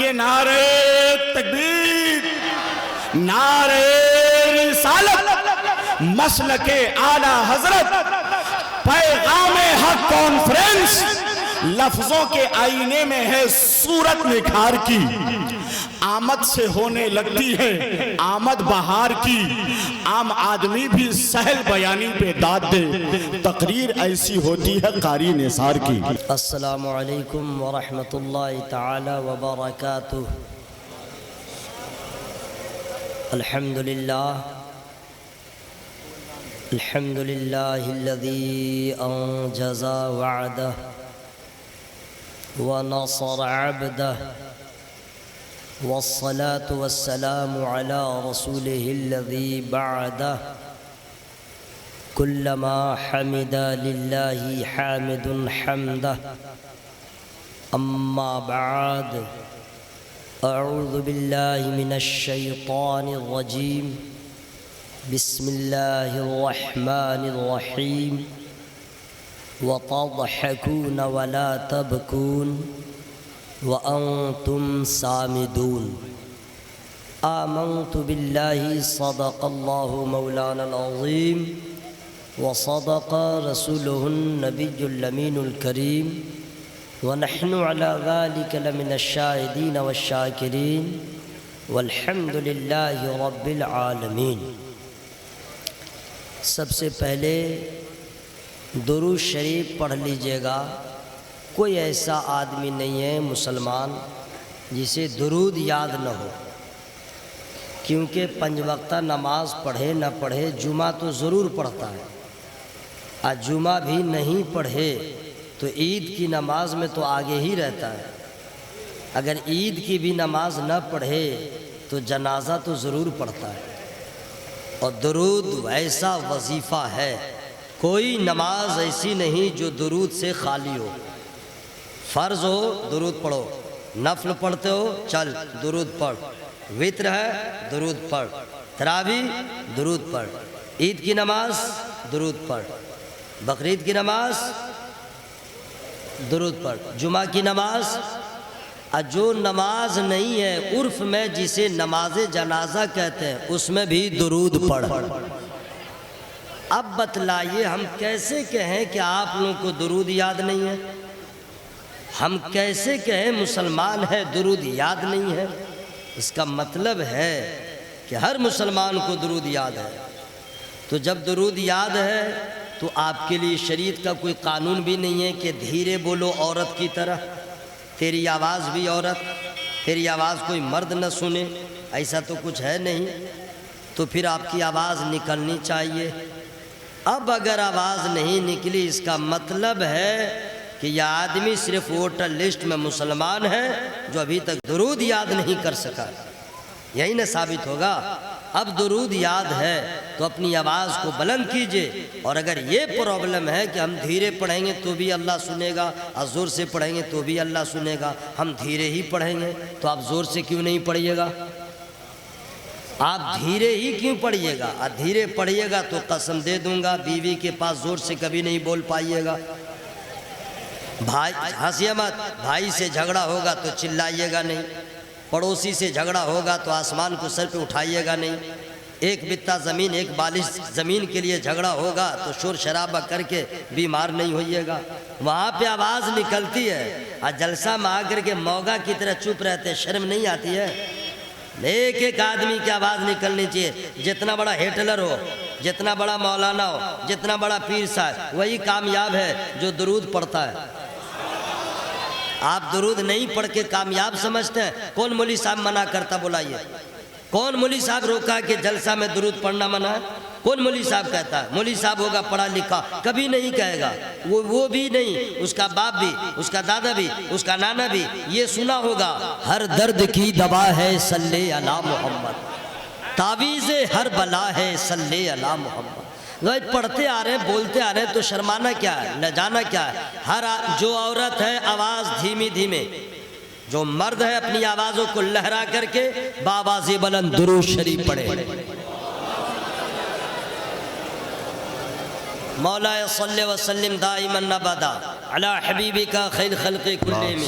پڑھیے نعرہ تکبیر، نعرہ رسالت، مسلک اعلی حضرت، پیغام حق کانفرنس لفظوں کے آئینے میں ہے صورت نکھار کی، آمد سے ہونے لگتی ہے آمد بہار کی، عام آدمی بھی سہل بیانی پہ داد دے، تقریر ایسی ہوتی ہے قاری نثار کی۔ السلام علیکم ورحمۃ اللہ تعالی وبرکاتہ۔ الحمد للہ الذی انجز وعدہ ونصر عبدہ والصلاة والسلام على رسوله الذي بعده كلما حمد لله حامد حمده أما بعد أعوذ بالله من الشيطان الرجيم بسم الله الرحمن الرحيم وتضحكون ولا تبكون وأنتم صامدون آمنت بالله صدق الله مولانا العظيم وصدق رسوله النبي الأمين الكريم ونحن على ذلك لمن الشاهدين والشاكرين والحمد لله رب العالمين۔ سب سے پہلے درود شریف پڑھ لیجئے گا۔ کوئی ایسا آدمی نہیں ہے مسلمان جسے درود یاد نہ ہو، کیونکہ پنج وقتہ نماز پڑھے نہ پڑھے جمعہ تو ضرور پڑھتا ہے، آج جمعہ بھی نہیں پڑھے تو عید کی نماز میں تو آگے ہی رہتا ہے، اگر عید کی بھی نماز نہ پڑھے تو جنازہ تو ضرور پڑھتا ہے۔ اور درود ایسا وظیفہ ہے، کوئی نماز ایسی نہیں جو درود سے خالی ہو۔ فرض ہو درود پڑھو، نفل پڑھتے ہو چل درود پڑھ، وتر ہے درود پڑھ، تراویح درود پڑھ، عید کی نماز درود پڑھ، بقرعید کی نماز درود پڑھ، جمعہ کی نماز۔ جو نماز نہیں ہے عرف میں جسے نماز جنازہ کہتے ہیں اس میں بھی درود پڑھ۔ اب بتلائیے ہم کیسے کہیں کہ آپ لوگوں کو درود یاد نہیں ہے؟ ہم کیسے کہیں مسلمان ہے درود یاد نہیں ہے؟ اس کا مطلب ہے کہ ہر مسلمان کو درود یاد ہے۔ تو جب درود یاد ہے تو آپ کے لیے شریعت کا کوئی قانون بھی نہیں ہے کہ دھیرے بولو عورت کی طرح، تیری آواز بھی عورت، تیری آواز کوئی مرد نہ سنے، ایسا تو کچھ ہے نہیں۔ تو پھر آپ کی آواز نکلنی چاہیے۔ اب اگر آواز نہیں نکلی اس کا مطلب ہے کہ یہ آدمی صرف ووٹر لسٹ میں مسلمان ہے جو ابھی تک درود یاد نہیں کر سکا، یہی نہ ثابت ہوگا۔ اب درود یاد ہے تو اپنی آواز کو بلند کیجئے، اور اگر یہ پرابلم ہے کہ ہم دھیرے پڑھیں گے تو بھی اللہ سنے گا اور زور سے پڑھیں گے تو بھی اللہ سنے گا، ہم دھیرے ہی پڑھیں گے تو آپ زور سے کیوں نہیں پڑھیے گا؟ آپ دھیرے ہی کیوں پڑھیے گا؟ اور دھیرے پڑھیے گا تو قسم دے دوں گا بیوی کے پاس زور سے کبھی نہیں بول پائیے گا۔ بھائی ہنسیے مت، بھائی سے جھگڑا ہوگا تو چلائیے گا نہیں، پڑوسی سے جھگڑا ہوگا تو آسمان کو سر پہ اٹھائیے گا نہیں، ایک بتہ زمین ایک بالش زمین کے لیے جھگڑا ہوگا تو شور شرابہ کر کے بیمار نہیں ہوئیے گا۔ وہاں پہ آواز نکلتی ہے اور جلسہ میں آ کر کے موگا کی طرح چپ رہتے، شرم نہیں آتی ہے؟ ایک ایک آدمی کی آواز نکلنی چاہیے، جتنا بڑا ہٹلر ہو، جتنا بڑا مولانا ہو، جتنا بڑا پیر صاحب، وہی کامیاب ہے جو درود پڑھتا ہے۔ آپ درود نہیں پڑھ کے کامیاب سمجھتے ہیں؟ کون مولوی صاحب منع کرتا بلائیے؟ کون مولوی صاحب روکا کہ جلسہ میں درود پڑھنا منع ہے؟ کون مولوی صاحب کہتا ہے؟ مولوی صاحب ہوگا پڑھا لکھا، کبھی نہیں کہے گا، وہ بھی نہیں، اس کا باپ بھی، اس کا دادا بھی، اس کا نانا بھی یہ سنا ہوگا، ہر درد کی دوا ہے صلی علی محمد، تعویذ ہر بلا ہے صلی علی محمد۔ پڑھتے آ رہے ہیں بولتے آ رہے ہیں تو شرمانا کیا ہے، لجانا کیا ہے؟ جو عورت ہے آواز دھیمی دھیمے، جو مرد ہے اپنی آوازوں کو لہرا کر کے بآواز بلند درود شریف پڑھے۔ مولا صلی وسلم دائما ابدا علی حبیبک خیر خلق کلہم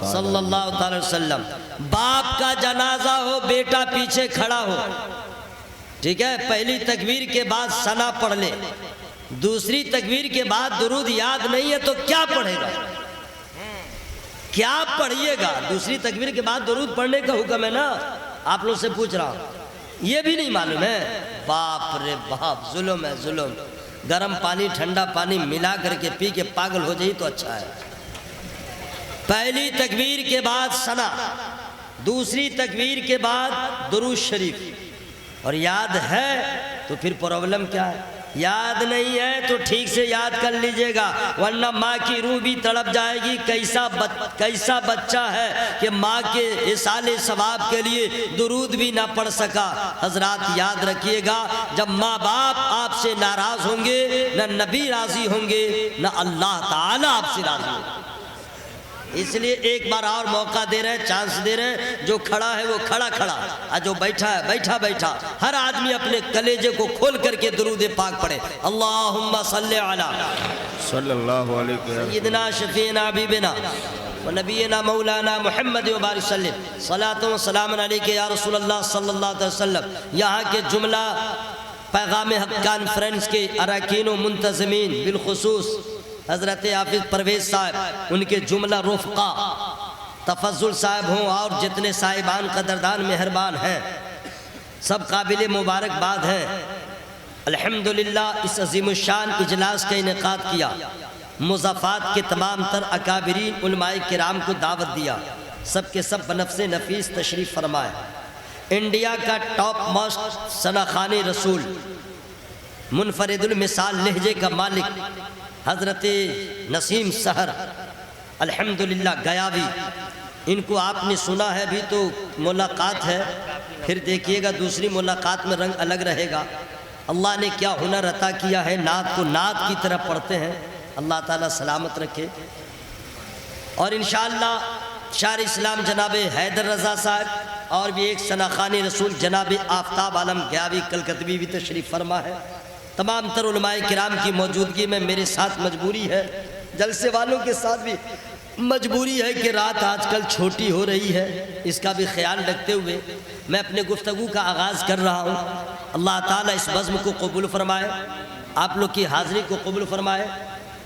صلی اللہ تعالی وسلم۔ باپ کا جنازہ ہو، بیٹا پیچھے کھڑا ہو، ٹھیک ہے، پہلی تکبیر کے بعد ثنا پڑھ لے، دوسری تکبیر کے بعد درود یاد نہیں ہے تو کیا پڑھے گا؟ کیا پڑھیے گا؟ دوسری تکبیر کے بعد درود پڑھنے کا حکم ہے نا، آپ لوگ سے پوچھ رہا ہوں، یہ بھی نہیں معلوم ہے؟ باپ رے باپ، ظلم ہے ظلم۔ گرم پانی ٹھنڈا پانی ملا کر کے پی کے پاگل ہو جائے تو اچھا ہے۔ پہلی تکبیر کے بعد ثنا، دوسری تکبیر کے بعد درود شریف، اور یاد ہے تو پھر پرابلم کیا ہے؟ یاد نہیں ہے تو ٹھیک سے یاد کر لیجئے گا، ورنہ ماں کی روح بھی تڑپ جائے گی۔ کیسا بچہ ہے کہ ماں کے اصال ثواب کے لیے درود بھی نہ پڑھ سکا۔ حضرات یاد رکھیے گا، جب ماں باپ آپ سے ناراض ہوں گے، نہ نبی راضی ہوں گے، نہ اللہ تعالیٰ آپ سے راضی ہوں گے۔ اس لیے ایک بار اور موقع دے رہے ہیں، چانس دے رہے ہیں، جو کھڑا ہے وہ کھڑا اور جو بیٹھا ہے بیٹھا۔ ہر آدمی اپنے کلیجے کو کھول کر کے درود پاک پڑھے۔ اللہم صلی علی سیدنا شفیعنا حبیبنا و نبینا مولانا محمد و بارک وسلم، صلاۃ و سلام علیک یا رسول اللہ صلی اللہ علیہ وسلم۔ یہاں کے جملہ پیغام حق کانفرنس کے اراکین و منتظمین، بالخصوص حضرت حافظ پرویز صاحب، ان کے جملہ رفقا تفضل صاحب ہوں، اور جتنے صاحبان قدردان مہربان ہیں، سب قابل مبارکباد ہیں۔ الحمدللہ اس عظیم الشان اجلاس کا انعقاد کیا، مضافات کے تمام تر اکابرین علماء کرام کو دعوت دیا، سب کے سب بنفس نفیس تشریف فرمائے۔ انڈیا کا ٹاپ موسٹ ثناخوان رسول، منفرد المثال لہجے کا مالک حضرت نسیم سحر الحمدللہ گیاوی، ان کو آپ نے سنا ہے بھی تو ملاقات ہے، پھر دیکھیے گا دوسری ملاقات میں رنگ الگ رہے گا۔ اللہ نے کیا ہنر عطا کیا ہے، نعت کو نعت کی طرح پڑھتے ہیں، اللہ تعالیٰ سلامت رکھے۔ اور انشاءاللہ شاعر اسلام جناب حیدر رضا صاحب اور بھی ایک ثناخوان رسول جناب آفتاب عالم گیاوی کلکتوی بھی تشریف فرما ہے۔ تمام تر علماء کرام کی موجودگی میں میرے ساتھ مجبوری ہے، جلسے والوں کے ساتھ بھی مجبوری ہے کہ رات آج کل چھوٹی ہو رہی ہے، اس کا بھی خیال رکھتے ہوئے میں اپنے گفتگو کا آغاز کر رہا ہوں۔ اللہ تعالیٰ اس بزم کو قبول فرمائے، آپ لوگ کی حاضری کو قبول فرمائے،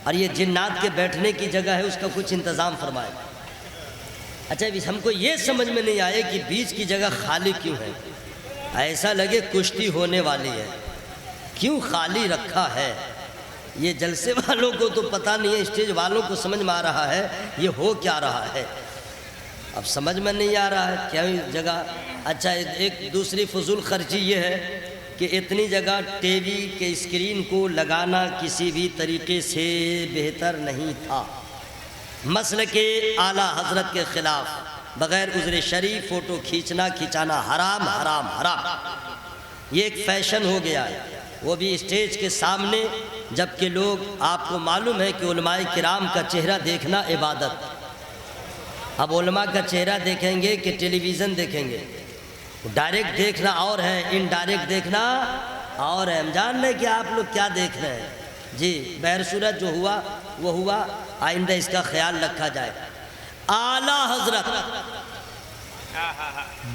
اور یہ جنات کے بیٹھنے کی جگہ ہے اس کا کچھ انتظام فرمائے۔ اچھا ہم کو یہ سمجھ میں نہیں آئے کہ بیچ کی جگہ خالی کیوں ہے، ایسا لگے کشتی ہونے والی ہے، کیوں خالی رکھا ہے؟ یہ جلسے والوں کو تو پتہ نہیں ہے، اسٹیج والوں کو سمجھ میں آ رہا ہے یہ ہو کیا رہا ہے، اب سمجھ میں نہیں آ رہا ہے کیا جگہ۔ اچھا ایک دوسری فضول خرچی یہ ہے کہ اتنی جگہ ٹی وی کے اسکرین کو لگانا کسی بھی طریقے سے بہتر نہیں تھا، مسلک اعلیٰ حضرت کے خلاف، بغیر عذر شریف فوٹو کھینچانا حرام حرام حرام، یہ ایک فیشن ہو گیا ہے، وہ بھی اسٹیج کے سامنے، جبکہ لوگ، آپ کو معلوم ہے کہ علماء کرام کا چہرہ دیکھنا عبادت، اب علماء کا چہرہ دیکھیں گے کہ ٹیلی ویژن دیکھیں گے، ڈائریکٹ دیکھنا اور ہے، انڈائریکٹ دیکھنا اور ہے، ہم جان رہے کہ آپ لوگ کیا دیکھ رہے ہیں جی، بہر صورت جو ہوا وہ ہوا، آئندہ اس کا خیال رکھا جائے۔ اعلیٰ حضرت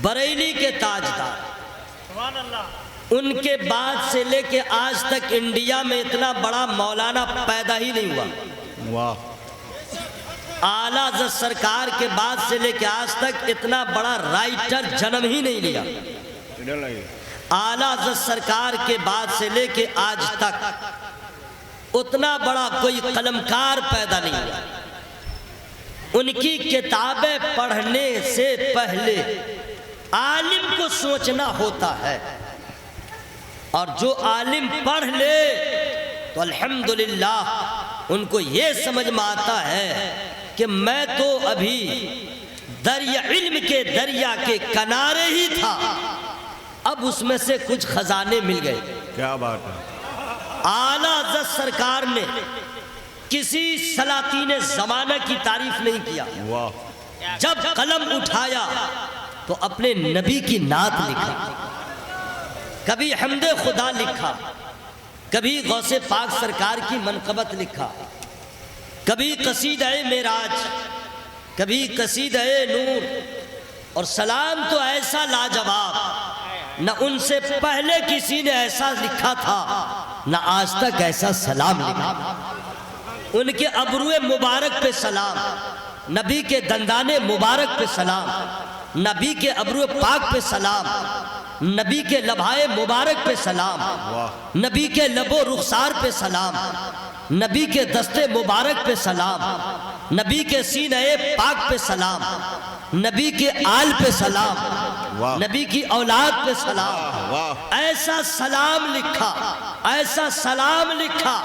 بریلی کے تاجدار، ان کے بعد سے لے کے آج تک انڈیا میں اتنا بڑا مولانا پیدا ہی نہیں ہوا۔ واہ، اعلیٰ حضرت سرکار کے بعد سے لے کے آج تک اتنا بڑا رائٹر جنم ہی نہیں لیا۔ اعلیٰ حضرت سرکار کے بعد سے لے کے آج تک اتنا بڑا کوئی قلمکار پیدا نہیں ہوا۔ ان کی کتابیں پڑھنے سے پہلے عالم کو سوچنا ہوتا ہے، اور جو عالم پڑھ لے تو الحمدللہ ان کو یہ سمجھ میں آتا ہے کہ میں تو ابھی دریا علم کے دریا کے کنارے ہی تھا، اب اس میں سے کچھ خزانے مل گئے۔ کیا بات ہے۔ اعلیٰ حضرت سرکار نے کسی سلاطین زمانہ کی تعریف نہیں کیا، جب قلم اٹھایا تو اپنے نبی کی نعت لکھا، کبھی حمد خدا لکھا، کبھی غوث پاک سرکار کی منقبت لکھا، کبھی قصیدہ معراج، کبھی قصیدہ نور، اور سلام تو ایسا لاجواب، نہ ان سے پہلے کسی نے ایسا لکھا تھا، نہ آج تک ایسا سلام لکھا۔ ان کے ابرو مبارک پہ سلام، نبی کے دندان مبارک پہ سلام، نبی کے ابرو پاک پہ سلام، نبی کے لبھائے مبارک پہ سلام، نبی کے لب و رخسار پہ سلام، نبی کے دستے مبارک پہ سلام، نبی کے سینہ پاک پہ سلام، نبی کے آل پہ سلام، نبی کی اولاد پہ سلام۔ ایسا سلام لکھا، ایسا سلام لکھا،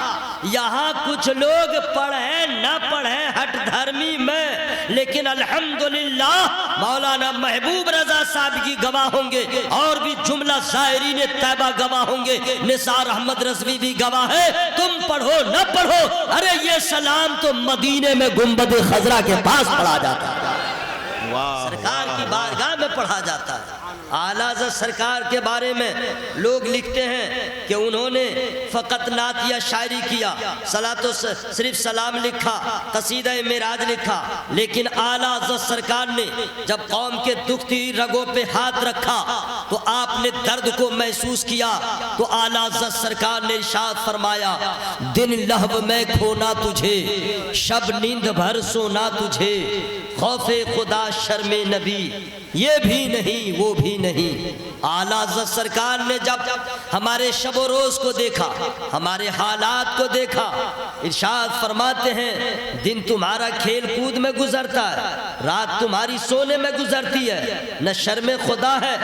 یہاں کچھ لوگ پڑھیں نہ پڑھیں ہٹ دھرمی میں، لیکن الحمدللہ مولانا محبوب رضا صاحب کی گواہ ہوں گے، اور بھی جملہ زائرین طیبہ گواہ ہوں گے، نثار احمد رضوی بھی گواہ ہے۔ تم پڑھو نہ پڑھو، ارے یہ سلام تو مدینے میں گنبد خضرا کے پاس پڑھا جاتا ہے، سرکار کی بارگاہ میں پڑھا جاتا ہے۔ اعلیٰ حضرت سرکار کے بارے میں لوگ لکھتے ہیں کہ انہوں نے فقط نعت یا شاعری کیا، صلاۃ و صرف سلام لکھا، قصیدہ معراج لکھا، لیکن اعلیٰ حضرت سرکار نے جب قوم کے دکھتی رگوں پہ ہاتھ رکھا تو آپ نے درد کو محسوس کیا، تو اعلیٰ حضرت سرکار نے ارشاد فرمایا، دن لہو میں کھونا تجھے، شب نیند بھر سونا تجھے، خوف خدا شرم نبی، یہ بھی نہیں وہ بھی نہیں۔ اعلیٰ حضرت سرکار نے جب ہمارے شب و روز کو دیکھا، ہمارے حالات کو دیکھا، ارشاد فرماتے ہیں، دن تمہارا کھیل کود میں گزرتا ہے، رات تمہاری سونے میں گزرتی ہے، نہ شرم خدا ہے،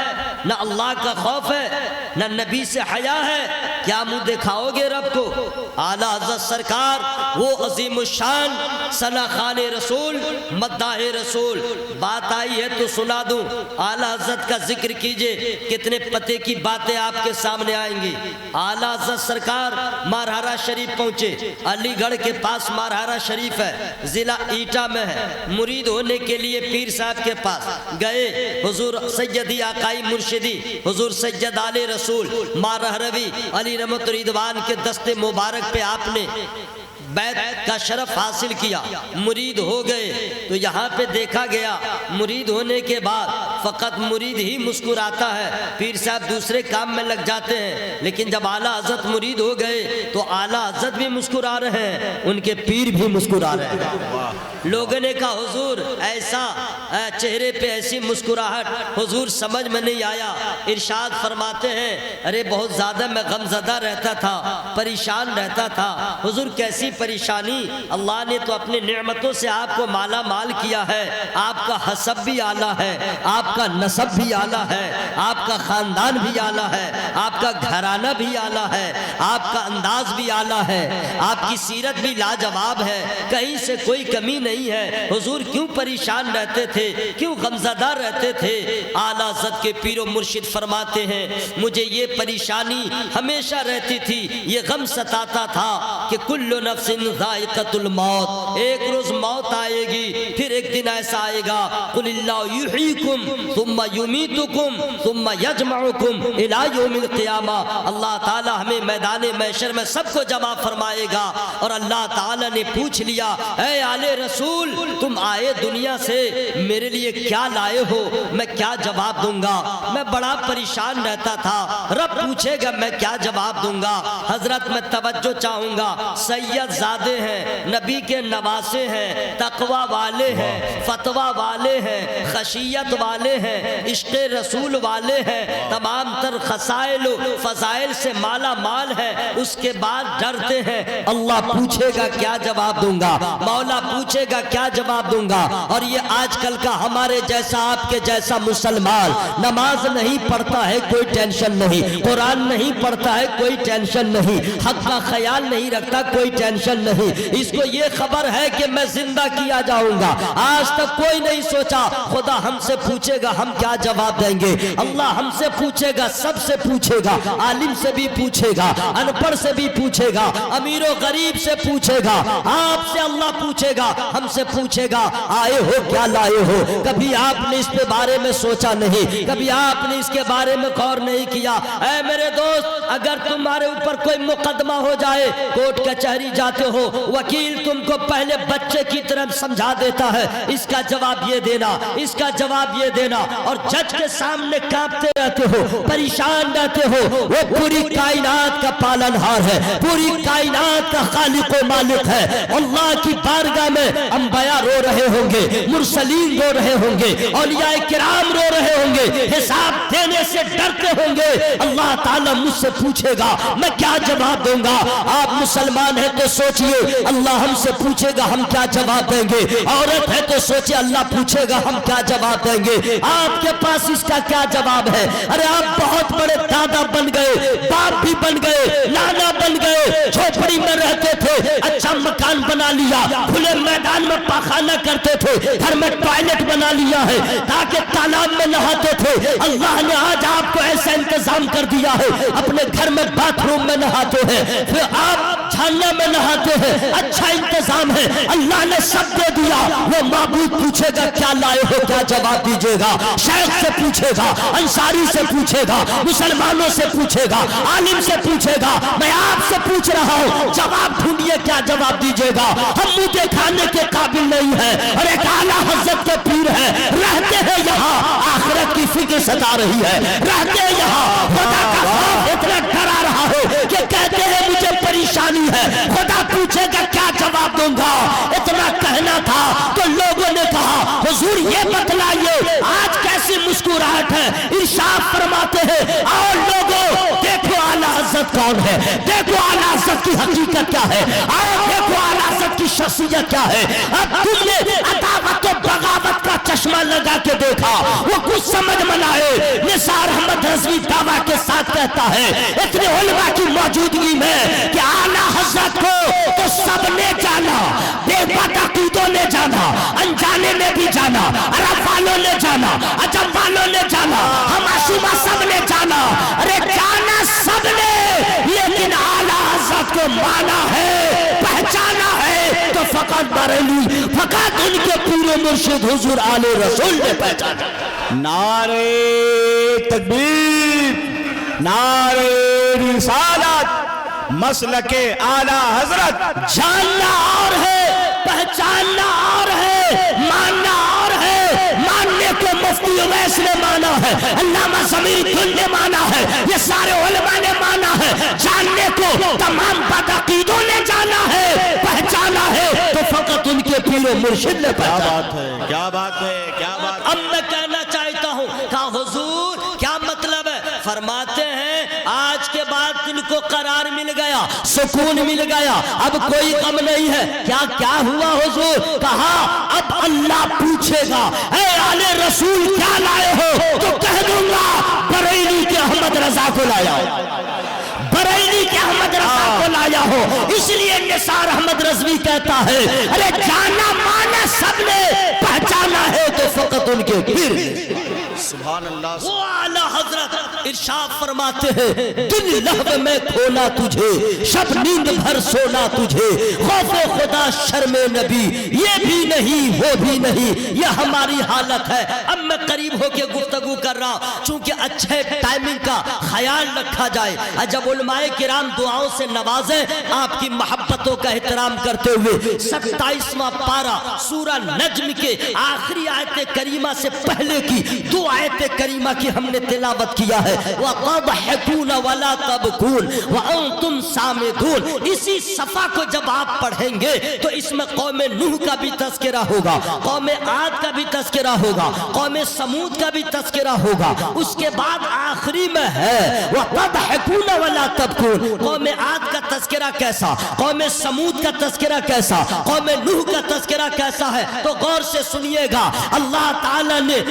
نہ اللہ کا خوف ہے، نہ نبی سے حیا ہے، کیا منہ دکھاؤ گے رب کو؟ اعلیٰ حضرت سرکار وہ عظیم الشان ثنا خوان رسول، مداح رسول، بات آئی ہے تو سنا دوں، اعلیٰ حضرت کا ذکر کیجئے، کتنے پتے کی باتیں آپ کے سامنے آئیں گی۔ اعلیٰ حضرت سرکار مارہارہ شریف پہنچے، علی گڑھ کے پاس مارہارہ شریف ہے، ضلع ایٹا میں ہے، مرید ہونے کے لیے پیر صاحب کے پاس گئے، حضور سیدی آقائی مرشدی حضور سید آل رسول مارہروی علی رحمت رضوان کے دست مبارک پہ آپ نے بیعت کا شرف حاصل کیا، مرید ہو گئے۔ تو یہاں پہ دیکھا گیا مرید ہونے کے بعد فقط مرید ہی مسکراتا ہے، پیر صاحب دوسرے کام میں لگ جاتے ہیں، لیکن جب اعلیٰ حضرت مرید ہو گئے تو اعلیٰ حضرت بھی مسکرا رہے ہیں، ان کے پیر بھی مسکرا رہے ہیں۔ لوگوں نے کہا حضور ایسا چہرے پہ ایسی مسکراہٹ حضور سمجھ میں نہیں آیا۔ ارشاد فرماتے ہیں، ارے بہت زیادہ میں غم زدہ رہتا تھا، پریشان رہتا تھا۔ حضور کیسی پریشانی؟ اللہ نے تو اپنی نعمتوں سے آپ کو مالا مال کیا ہے، آپ کا حسب بھی اعلیٰ ہے، آپ کا نسب بھی اعلیٰ ہے، آپ کا خاندان بھی اعلیٰ ہے، آپ کا گھرانہ بھی اعلیٰ ہے، آپ کا انداز بھی اعلیٰ ہے، آپ کی سیرت بھی لاجواب ہے، کہیں سے کوئی کمی نہیں ہے۔ حضور کیوں پریشان رہتے تھے، کیوں غمزدہ رہتے تھے؟ اعلیٰ حضرت کے پیر و مرشد فرماتے ہیں، مجھے یہ پریشانی ہمیشہ رہتی تھی، یہ غم ستاتا تھا کہ کل نفس ذائقۃ الموت، ایک روز موت آئے گی، پھر ایک دن ایسا آئے گا، قل اللہ یحییکم ثم یمیتکم ثم یجمعکم الی یوم القیامہ، اللہ تعالی ہمیں میدان محشر میں سب کو جمع فرمائے گا۔ اور اللہ تعالی نے پوچھ لیا، اے آل رسول تم آئے دنیا سے میرے لیے کیا لائے ہو؟ میں کیا جواب دوں گا؟ میں بڑا پریشان رہتا تھا، رب پوچھے گا میں کیا جواب دوں گا؟ حضرت میں توجہ چاہوں گا، سید زادے ہیں، نبی کے نواسے ہیں، تقوی والے ہیں، فتوی والے ہیں، خشیت والے ہیں، عشق رسول والے ہیں، تمام تر خصائل و فضائل سے مالا مال ہے، اس کے بعد ڈرتے ہیں اللہ پوچھے گا کیا جواب دوں گا، مولا پوچھے گا کیا جواب دوں گا۔ اور یہ آج کل کا ہمارے جیسا آپ کے جیسا مسلمان نماز نہیں پڑھتا ہے کوئی ٹینشن نہیں، قرآن نہیں پڑھتا ہے کوئی ٹینشن نہیں، حق کا خیال نہیں رکھتا کوئی ٹینشن ٹینشن نہیں، اس کو یہ خبر ہے کہ میں زندہ کیا جاؤں گا۔ آج تک کوئی نہیں سوچا خدا ہم سے پوچھے گا ہم کیا جواب دیں گے۔ اللہ ہم سے پوچھے گا، سب سے پوچھے گا، عالم سے بھی پوچھے گا، ان پڑھ سے بھی پوچھے گا، امیر و غریب سے پوچھے گا، آپ سے اللہ پوچھے گا، ہم سے پوچھے گا آئے ہو کیا لائے ہو۔ کبھی آپ نے اس کے بارے میں سوچا نہیں، کبھی آپ نے اس کے بارے میں غور نہیں کیا۔ اے میرے دوست، اگر تمہارے اوپر کوئی مقدمہ ہو جائے، کورٹ کچہری جاتے ہو، وکیل تم کو پہلے بچے کی طرح سمجھا دیتا ہے، اس کا جواب یہ دینا، اس کا جواب یہ دینا، اور جج کے سامنے کانپتے رہتے ہو، پریشان رہتے ہو۔ وہ پوری کائنات کا پالنہار ہے، پوری کائنات کا خالق و مالک ہے۔ اللہ کی بارگاہ میں انبیاء رو رہے ہوں گے، مرسلین رو رہے ہوں گے، اولیاء کرام رو رہے ہوں گے، حساب دینے سے ڈرتے ہوں گے۔ اللہ تعالیٰ مجھ سے پوچھے گا، میں کیا جواب دوں گا؟ آپ مسلمان ہیں تو سوچئے اللہ ہم سے پوچھے گا ہم کیا جواب دیں گے۔ عورت ہے تو سوچے اللہ پوچھے گا ہم کیا جواب دیں گے۔ آپ کے پاس اس کا کیا جواب ہے؟ ارے آپ بہت بڑے دادا بن گئے، باپ بھی بن گئے، نانا بن گئے، جھوپڑی میں رہتے تھے، اچھا مکان بنا لیا، کھلے میدان میں پاخانہ کرتے تھے، گھر میں ٹوائلٹ بنا لیا ہے تاکہ تالاب میں نہاتے تھے۔ اللہ نے آج آپ کو ایسا انتظام کر دیا ہے، اپنے گھر میں باتھ روم میں نہاتے ہیں، پھر آپ جھرنے میں نہاتے ہیں، اچھا انتظام ہے، اللہ نے سب دے دیا۔ وہ معبود پوچھے گا کیا لائے ہو، کیا جواب دیجیے گا؟ شیخ سے پوچھے گا، انصاری سے پوچھے گا، مسلمانوں سے پوچھے گا، عالم سے پوچھے گا۔ میں آپ سے پوچھ رہا ہوں، جواب ڈھونڈیے، کیا جواب دیجیے گا؟ ہم منہ دکھانے کے قابل نہیں ہیں، اور ایک اعلیٰ حضرت کے پیر ہیں، رہتے ہیں یہاں، آخرت کی فکر ستا رہی ہے، رہتے ہیں یہاں، خدا کا خوف اتنا ڈرا رہا ہے کہ کہتے ہیں مجھے پریشانی ہے، خدا پوچھے گا کیا جواب دوں گا؟ اتنا کہنا تھا تو لوگوں نے کہا حضور یہ بتلائیے آج کیسی مسکراہٹ ہے۔ ارشاد فرماتے ہیں اور لوگوں دیکھو اعلیٰ حضرت کون ہے، دیکھو اعلیٰ حضرت کی حقیقت کیا ہے، اور دیکھو اعلیٰ حضرت کی شخصیت کیا ہے۔ اب تم نے عداوت و بغاوت کا چشمہ لگا کے دیکھا، وہ کچھ سمجھ میں نہ آئے۔ نثار احمد رضوی دعویٰ کے ساتھ کہتا ہے اتنے علماء کی موجودگی میں کہ اعلیٰ حضرت کو تو سب نے جانا، بے عقیدوں نے جانا، انجانے نے بھی جانا، عرب والوں نے جانا، عجم والوں نے جانا، ہم معصومہ سب نے جانا، ارے جانا سب نے، لیکن اعلیٰ حضرت کو مانا ہے، پہچانا ہے تو فقط بریلوی، فقط ان کے پورے مرشد حضور آل رسول نے پہچانا۔ نعرہ تکبیر، نعرہ رسالت، مسلک اعلیٰ حضرت۔ جاننا اور ہے، پہچاننا اور ہے، ماننا اور ہے۔ ماننے کو مفتی اویس نے مانا ہے، علامہ ضمیر گل نے مانا ہے، یہ سارے علماء نے مانا ہے۔ جاننے کو تمام بدعقیدوں نے جانا ہے، پہچانا ہے تو فقط ان کے پیر و مرشد نے پہچانا۔ کیا بات ہے، کیا بات ہے، کیا بات ہے۔ اب میں کہنا چاہتا ہوں کہ حضور کیا مطلب ہے؟ فرماتے ہیں آج کے بعد دل کو قرار مل گیا، سکون مل گیا، اب کوئی غم نہیں ہے۔ کیا کیا ہوا حضور؟ کہا اب اللہ پوچھے گا اے آل رسول کیا لائے ہو، تو کہہ دوں گا بریلی کے احمد رضا کو لایا ہو، بریلی کے احمد رضا کو لایا ہو۔ اس لیے نثار احمد رضوی کہتا ہے ارے جانا مانا سب نے، پہچانا ہے تو فقط ان کے پیر۔ سبحان اللہ۔ وہ اعلیٰ حضرت ارشاد فرماتے ہیں دن لہو میں کھونا تجھے، شب نیند بھر سونا تجھے، خوف خدا شرم نبی یہ بھی نہیں وہ بھی نہیں، یہ ہماری حالت ہے۔ اب میں قریب ہو کے گفتگو کر رہا ہوں چونکہ اچھے ٹائمنگ کا خیال رکھا جائے۔ جب علماء کرام دعاؤں سے نوازیں آپ کی محبتوں کا احترام کرتے ہوئے 27واں پارہ سورہ نجم کے آخری آیت کریمہ سے پہلے کی دو آیت کریمہ کی ہم نے تلاوت کیا ہے، وَتَضْحَكُونَ وَلَا تَبْكُونَ وَأَنْتُمْ سَامِدُونَ۔ اسی صفحہ کو جب آپ پڑھیں گے تو اس میں قوم نوح کا بھی تذکرہ ہوگا، قوم عاد کا بھی تذکرہ ہوگا، قوم سمود کا بھی تذکرہ ہوگا۔ اس کے بعد آخری میں ہے وَتَضْحَكُونَ وَلَا تَبْكُونَ۔ قوم عاد کا تذکرہ کیسا، قوم سمود کا تذکرہ کیسا، قوم نوح کا تذکرہ کیسا ہے، تو غور سے سنیے گا۔ اللہ تعالیٰ نے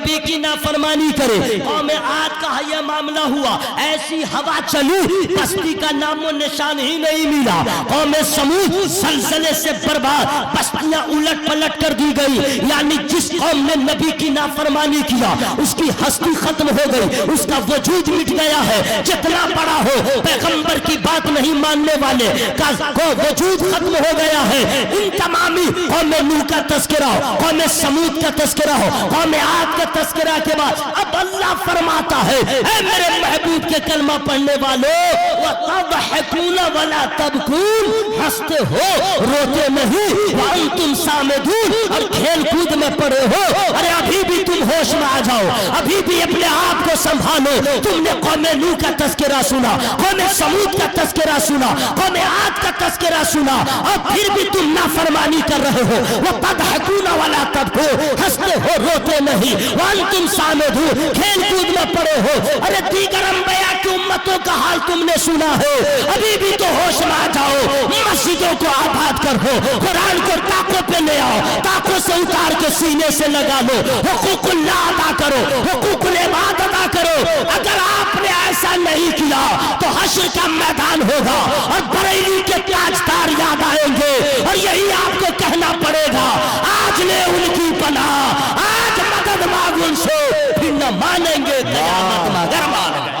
نبی کی نافرمانی کرے۔ قوم عاد کا یہ معاملہ ہوا، ایسی ہوا چلی بستی کا نام و نشان ہی نہیں ملا۔ قوم سمود زلزلے سے برباد، بستیاں الٹ پلٹ کر دی گئی، یعنی جس قوم نے نبی کی نافرمانی کیا اس کی ہستی ختم ہو گئی، اس کا وجود مٹ گیا ہے۔ جتنا بڑا ہو پیغمبر کی بات نہیں ماننے والے کا وجود ختم ہو گیا ہے۔ ان تمامی قوم نوح کا تذکرہ ہو، قوم سمود کا تذکرہ ہو، قوم عاد کا تذکرہ کے بعد اب اللہ فرماتا ہے اے میرے محبوب کے کلمہ پڑھنے والوں، وَتَضْحَكُونَ وَلَا تَبْكُونَ، ہنستے ہو روتے نہیں، وَأَنْتُمْ سَامِدُونَ، اور کھیل کود میں پڑے ہو۔ ارے ابھی بھی تم ہوش میں آ جاؤ، ابھی بھی اپنے آپ کو سنبھالو۔ تم نے قوم نوح کا تذکرہ سنا، قوم سمود کا تذکرہ سنا، قوم عاد کا تذکرہ سنا، اور پھر بھی تم نافرمانی کر رہے ہو۔ وَتَضْحَكُونَ وَلَا تَبْكُونَ، ہنستے ہو روتے نہیں، وَأَنْتُمْ سَامِدُونَ، کھیل کود میں پڑے ہو۔ ارے دیگر انبیاء کی امتوں کا حال تم نے سنا ہے، ابھی بھی تو ہوش میں آ جاؤ۔ مسجدوں کو آباد کر ہو، قرآن کو طاقوں پہ لے آؤ، طاقوں سے اتار کے سینے سے لگا لو، حقوق اللہ ادا کرو، حقوق العباد ادا کرو۔ اگر آپ نے ایسا نہیں کیا تو حشر کا میدان ہوگا اور بریلی کے تاجدار یاد آئیں گے، اور یہی آپ کو کہنا پڑے گا آج لے ان کی پناہ، آج مدد مانگ ان سے، پھر نہ مانیں گے قیامت مگر مان گئے۔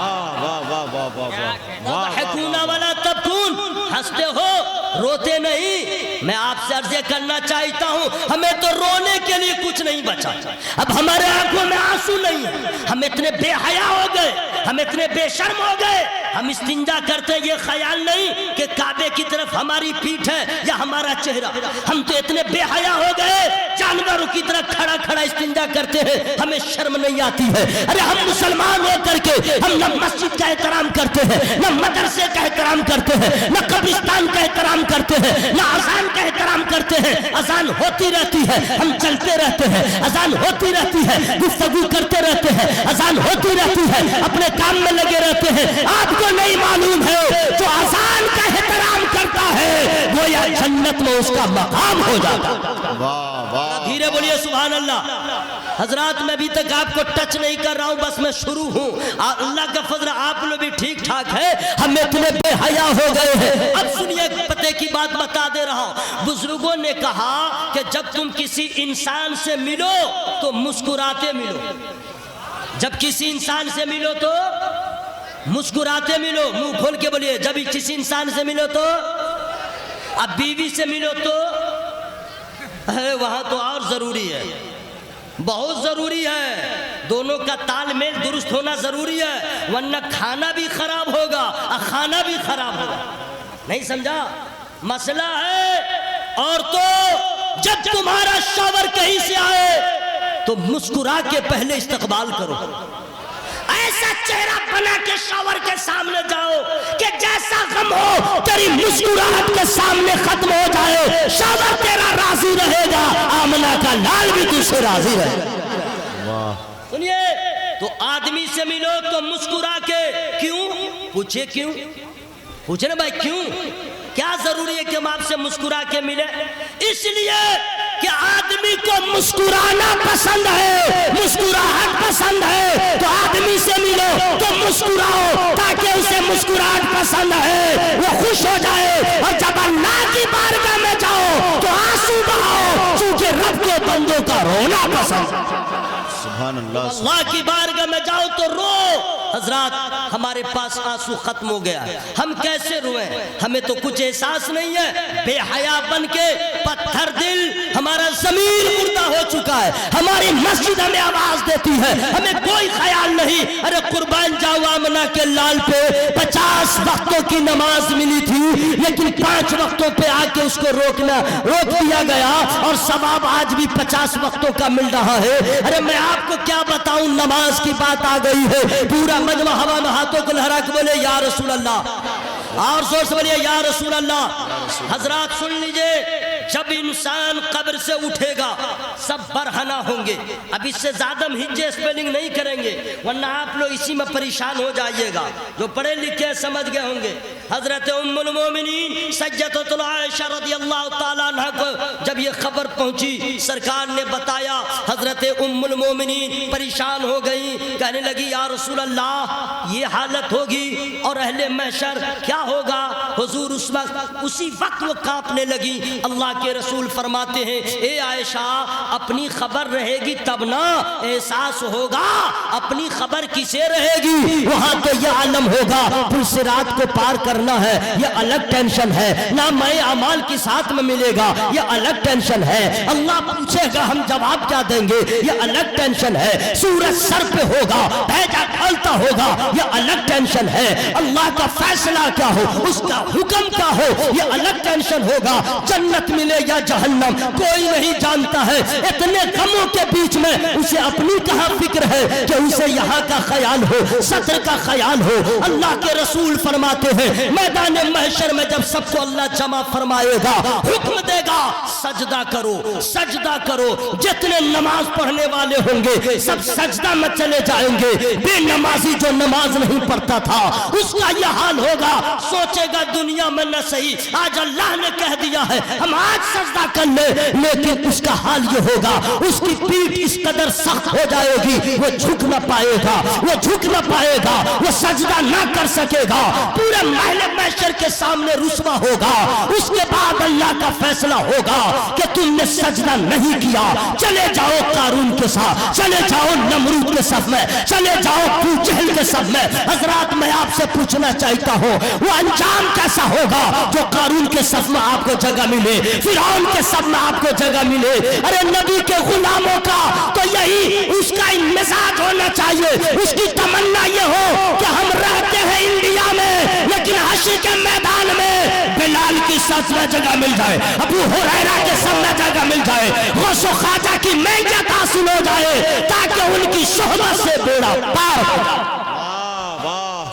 تضحکون ولا تبکون، ہنستے ہو روتے نہیں۔ میں آپ سے عرض کرنا چاہتا ہوں ہمیں تو رونے کے لیے کچھ نہیں بچا، اب ہمارے آنکھوں میں آنسو نہیں ہے، ہم اتنے بے حیا ہو گئے، ہم اتنے بے شرم ہو گئے، ہم استنجا کرتے یہ خیال نہیں کہ کعبے کی طرف ہماری پیٹھ ہے یا ہمارا چہرہ، ہم تو اتنے بے حیا ہو گئے جانوروں کی طرح کھڑا کھڑا استنجا کرتے ہیں، ہمیں شرم نہیں آتی ہے۔ ارے ہم مسلمان ہو کر کے ہم نہ مسجد کا احترام کرتے ہیں، نہ مدرسے کا احترام کرتے ہیں، نہ قبرستان کا احترام کرتے ہیں، نہ اذان کا احترام کرتے ہیں۔ اذان ہوتی رہتی ہے، ہم چلتے رہتے ہیں، اذان ہوتی رہتی ہے، گفتگو کرتے رہتے ہیں، اذان ہوتی رہتی ہے، اپنے کام میں لگے رہتے ہیں۔ آپ کو نہیں معلوم ہے جو اذان کا احترام کرتا ہے وہ یا جنت میں اس کا مقام ہو جاتا ہے۔ دھیرے بولیے سبحان اللہ۔ حضرات میں ابھی تک آپ کو ٹچ نہیں کر رہا ہوں، بس میں شروع ہوں۔ اللہ کا فضل آپ لوگ بھی ٹھیک ٹھاک ہے، ہم اتنے بے حیا ہو گئے ہیں۔ اب سنیے پتے کی بات بتا دے رہا ہوں۔ بزرگوں نے کہا کہ جب تم کسی انسان سے ملو تو مسکراتے ملو، جب کسی انسان سے ملو تو مسکراتے ملو، منہ کھول کے بولیے جب کسی انسان سے ملو تو۔ اب بیوی سے ملو تو وہاں تو اور ضروری ہے، بہت ضروری ہے، دونوں کا تال میل درست ہونا ضروری ہے، ورنہ کھانا بھی خراب ہوگا اور کھانا بھی خراب ہوگا۔ نہیں سمجھا مسئلہ ہے؟ اور تو جب تمہارا شوہر کہیں سے آئے تو مسکرا کے پہلے استقبال کرو، ایسا چہرہ بنا کے شوہر کے سامنے جاؤ کہ جیسا غم ہو تیری مسکراہٹ کے سامنے ختم ہو جائے، شوہر تیرا راضی رہے گا، آمنہ کا لال بھی تجھ سے راضی رہے گا۔ سنیے تو آدمی سے ملو تو مسکرا کے، کیوں پوچھے، کیوں پوچھے نا بھائی، کیوں کیا ضروری ہے کہ ہم آپ سے مسکرا کے ملے؟ اس لیے کہ آدمی کو مسکرانا پسند ہے، مسکراہٹ پسند ہے، تو آدمی سے ملو تو مسکراؤ تاکہ اسے مسکراہٹ پسند ہے، وہ خوش ہو جائے، اور جب اللہ کی بارگاہ میں جاؤ تو آنسو بہاؤ، چونکہ رب کے بندوں کا رونا پسند ہے۔ سبحان اللہ، اللہ کی بارگاہ میں جاؤ تو رو۔ حضرات ہمارے پاس آنسو ختم ہو گیا ہے، ہم کیسے روئیں؟ ہمیں تو کچھ احساس نہیں ہے، بے حیا بن کے پتھر دل، ہمارا ضمیر مردہ ہو چکا ہے، ہماری مسجد ہمیں آواز دیتی ہے، ہمیں کوئی خیال نہیں۔ ارے قربان جاؤ آمنہ کے لال پہ 50 وقتوں کی نماز ملی تھی، لیکن 5 وقتوں پہ آ کے اس کو روک دیا گیا، اور ثواب آج بھی 50 وقتوں کا مل رہا ہے۔ ارے میں آپ کو کیا بتاؤں، نماز کی بات آ گئی ہے، پورا مجمع ہوا میں ہاتھوں کو لہرا کے بولے یا رسول اللہ، اور زور سے بولے یا رسول اللہ۔ حضرات سن لیجئے، جب انسان قبر سے اٹھے گا سب برہنہ ہوں گے. اب اس سے زیادہ ہم ہجے اسپیلنگ نہیں کریں گے ورنہ آپ لوگ اسی میں پریشان ہو جائیے گا. جو پڑھے لکھے سمجھ گئے ہوں گے. حضرت ام المومنین سیدۃ عائشہ رضی اللہ تعالیٰ عنہ کو جب یہ خبر پہنچی سرکار نے بتایا. حضرت ام المومنین پریشان ہو گئی, کہنے لگی یا رسول اللہ یہ حالت ہوگی اور اہل محشر کیا ہوگا. حضور اسی وقت وہ کانپنے لگی. اللہ کے رسول فرماتے ہیں اے عائشہ اپنی خبر رہے گی تب نا احساس ہوگا, اپنی خبر کسے رہے گی, وہاں تو یہ عالم ہوگا پل صراط کو پار کرنا ہے, یہ الگ ٹینشن ہے, نہ میں اعمال کے ساتھ میں ملے گا, یہ الگ ٹینشن ہے, اللہ پوچھے گا ہم جواب کیا دیں گے, یہ الگ ٹینشن ہے, سورج سر پہ ہوگا بھیجا ڈالتا ہوگا, یہ الگ ٹینشن ہے, اللہ کا فیصلہ کیا ہو, اس کا حکم کیا ہو, یہ الگ ٹینشن ہوگا, جنت ملے یا جہنم کوئی نہیں جانتا ہے. اتنے غموں کے بیچ میں اسے اپنی کہاں فکر ہے کہ اسے یہاں کا خیال ہو, صدر کا خیال ہو. اللہ کے رسول فرماتے ہیں میدان محشر میں جب سب کو اللہ جمع فرمائے گا حکم دے گا سجدہ کرو سجدہ کرو. جتنے نماز پڑھنے والے ہوں گے سب سجدہ میں چلے جائیں گے. بے نمازی جو نماز نہیں پڑھتا تھا اس کا یہ حال ہوگا, سوچے گا دنیا میں نہ صحیح آج اللہ نے کہہ دیا ہے ہم آج سجدہ کر لیں, لیکن اس کا حال یہ ہوگا اس کی پیٹھ اس قدر سخت ہو جائے گی وہ جھک نہ پائے گا, وہ جھک نہ پائے گا, وہ سجدہ نہ کر سکے گا, پورے محل محشر کے سامنے رسوا ہوگا. اس کے بعد اللہ کا فیصلہ ہوگا کہ تم نے سجدہ نہیں کیا, چلے جاؤ قارون کے ساتھ, چلے جاؤ نمرود کے صف میں, چلے جاؤ ابو جہل کے صف میں. حضرات میں آپ سے پوچھنا چاہتا ہوں وہ انجام کیسا ہوگا جو قارون کے صف میں آپ کو جگہ ملے, فرعون کے صف میں آپ کو جگہ ملے. ارے نبی کے غلاموں کا تو یہی اس کا مزاج ہونا چاہیے, اس کی تمنا یہ ہو کہ ہم رہتے ہیں انڈیا میں لیکن حشر کے میدان میں بلال کی صف میں جگہ مل جائے, ابو ہریرہ کے صف میں جگہ مل جائے, غوث و خواجہ کی معیت حاصل ہو جائے تاکہ ان کی صحبت سے بیڑا پار ہو جائے.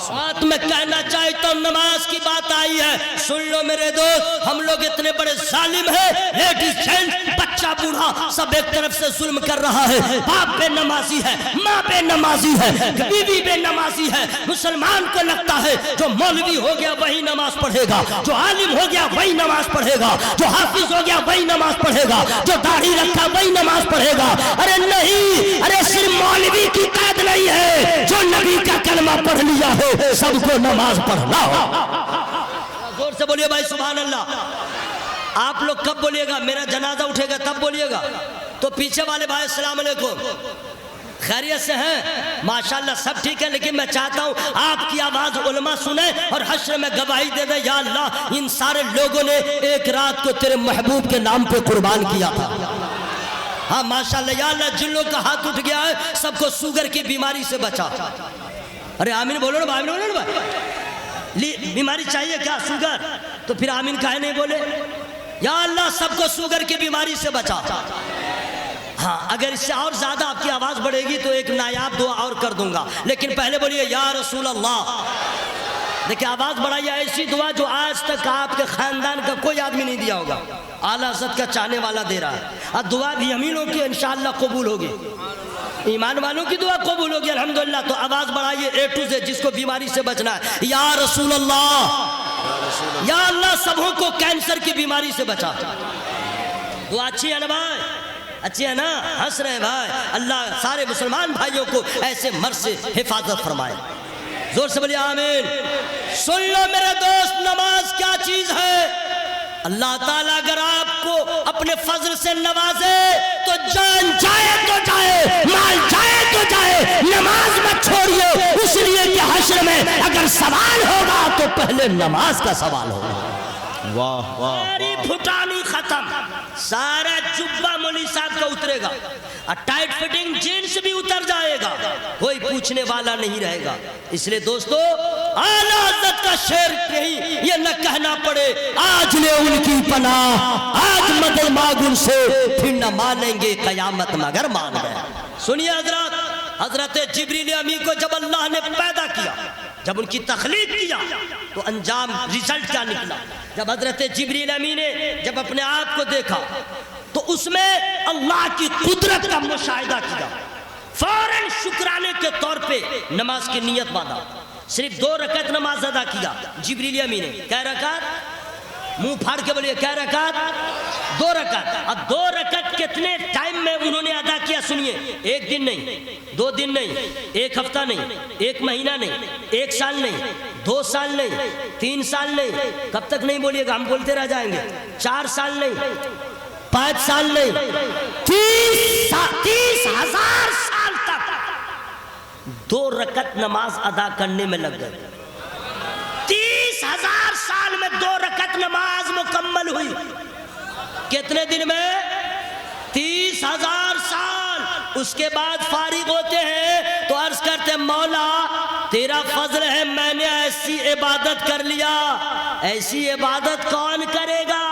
بات میں کہنا چاہتا ہوں نماز کی بات آئی ہے, سن لو میرے دوست, ہم لوگ اتنے بڑے ظالم ہیں, لیڈیز جینٹس بچہ بوڑھا سب ایک طرف سے ظلم کر رہا ہے. باپ بے نمازی ہے, ماں بے نمازی ہے, بیوی بے نمازی ہے. مسلمان کو لگتا ہے جو مولوی ہو گیا وہی نماز پڑھے گا, جو عالم ہو گیا وہی نماز پڑھے گا, جو حافظ ہو گیا وہی نماز پڑھے گا, جو داڑھی رکھا وہی نماز پڑھے گا. ارے نہیں, ارے صرف مولوی کی قید نہیں ہے, جو نبی کا کلمہ پڑھ لیا ہے سب کو نماز پڑھنا ہو. زور سے بولیے بھائی سبحان اللہ. آپ لوگ کب بولیے گا میرا جنازہ اٹھے گا تب بولیے گا. تو پیچھے والے بھائی السلام علیکم, خیریت سے ہیں؟ ماشاءاللہ سب ٹھیک ہے, لیکن میں چاہتا ہوں آپ کی آواز علماء سنیں اور حشر میں گواہی دے دیں یا اللہ ان سارے لوگوں نے ایک رات کو تیرے محبوب کے نام پہ قربان کیا تھا. ہاں ماشاءاللہ, یا اللہ جن لوگوں کا ہاتھ اٹھ گیا ہے سب کو شوگر کی بیماری سے بچا. ارے آمین بولو نا, آمین بولو نا بھائی. بیماری چاہیے کیا شوگر, تو پھر آمین کہے نہیں بولے. یا اللہ سب کو شوگر کی بیماری سے بچا. ہاں اگر اس سے اور زیادہ آپ کی آواز بڑھے گی تو ایک نایاب دعا اور کر دوں گا, لیکن پہلے بولیے یا رسول اللہ. دیکھیں آواز بڑھائیے, ایسی دعا جو آج تک آپ کے خاندان کا کوئی آدمی نہیں دیا ہوگا, اعلیٰ حضرت کا چاہنے والا دے رہا ہے. اور دعا بھی ہم ہی لوگوں کی انشاءاللہ قبول ہوگی, ایمان والوں کی دعا قبول ہوگی الحمدللہ. تو آواز بڑھائیے اے ٹو زیڈ جس کو بیماری سے بچنا ہے, یا رسول اللہ, یا اللہ سبوں کو کینسر کی بیماری سے بچا. دعا اچھی ہے نا بھائی, اچھی ہے نا, ہنس رہے ہیں بھائی. اللہ سارے مسلمان بھائیوں کو ایسے مرض سے حفاظت فرمائے. زور سے بولیے آمین. سن لو میرے دوست, نماز کیا چیز ہے. اللہ تعالیٰ اگر آپ کو اپنے فضل سے نوازے تو جان جائے تو جائے, مال جائے تو جائے, نماز مت چھوڑیے. اس لیے کہ حشر میں اگر سوال ہوگا تو پہلے نماز کا سوال ہوگا. واہ واہ, ساری پھٹانی ختم, سارا جبہ مولی صاحب کا اترے گا, اور ٹائٹ فٹنگ جینس بھی اتر جائے گا, کوئی پوچھنے والا نہیں رہے گا. اس لیے دوستو اعلیٰ حضرت کا شعر نہیں یہ نہ کہنا پڑے آج لے ان کی پناہ, آج مدد مانگ ان سے, پھر نہ مانیں گے قیامت مگر مان گئے. سنیے حضرات, حضرت جبریل امی کو جب اللہ نے پیدا کیا, جب ان کی تخلیق کیا تو انجام ریزلٹ کیا نکلا. جب حضرت جبریل امی نے جب اپنے آپ کو دیکھا تو اس میں اللہ کی قدرت کا مشاہدہ کیا، فوراً شکرانے کے طور پہ نماز کی نیت باندھا، صرف 2 رکعت نماز ادا کیا۔ جبریل امین نے کیا رکعت؟ منہ پھاڑ کے بولیے کیا رکعت؟ 2 رکعت۔ اب 2 رکعت کتنے ٹائم میں انہوں نے ادا کیا سنیے، 1 دن نہیں، 2 دن نہیں، 1 ہفتہ نہیں، 1 مہینہ نہیں، 1 سال نہیں، 2 سال نہیں، 3 سال نہیں، کب تک نہیں بولیے گا، ہم بولتے رہ جائیں گے، 4 سال نہیں، 5 سال نہیں، 30,000 سال تک 2 رکعت نماز ادا کرنے میں لگ گئے۔ 30,000 سال میں 2 رکعت نماز مکمل ہوئی۔ کتنے دن میں؟ 30,000 سال۔ اس کے بعد فارغ ہوتے ہیں تو عرض کرتے ہیں مولا تیرا فضل ہے، میں نے ایسی عبادت کر لیا، ایسی عبادت کون کرے گا؟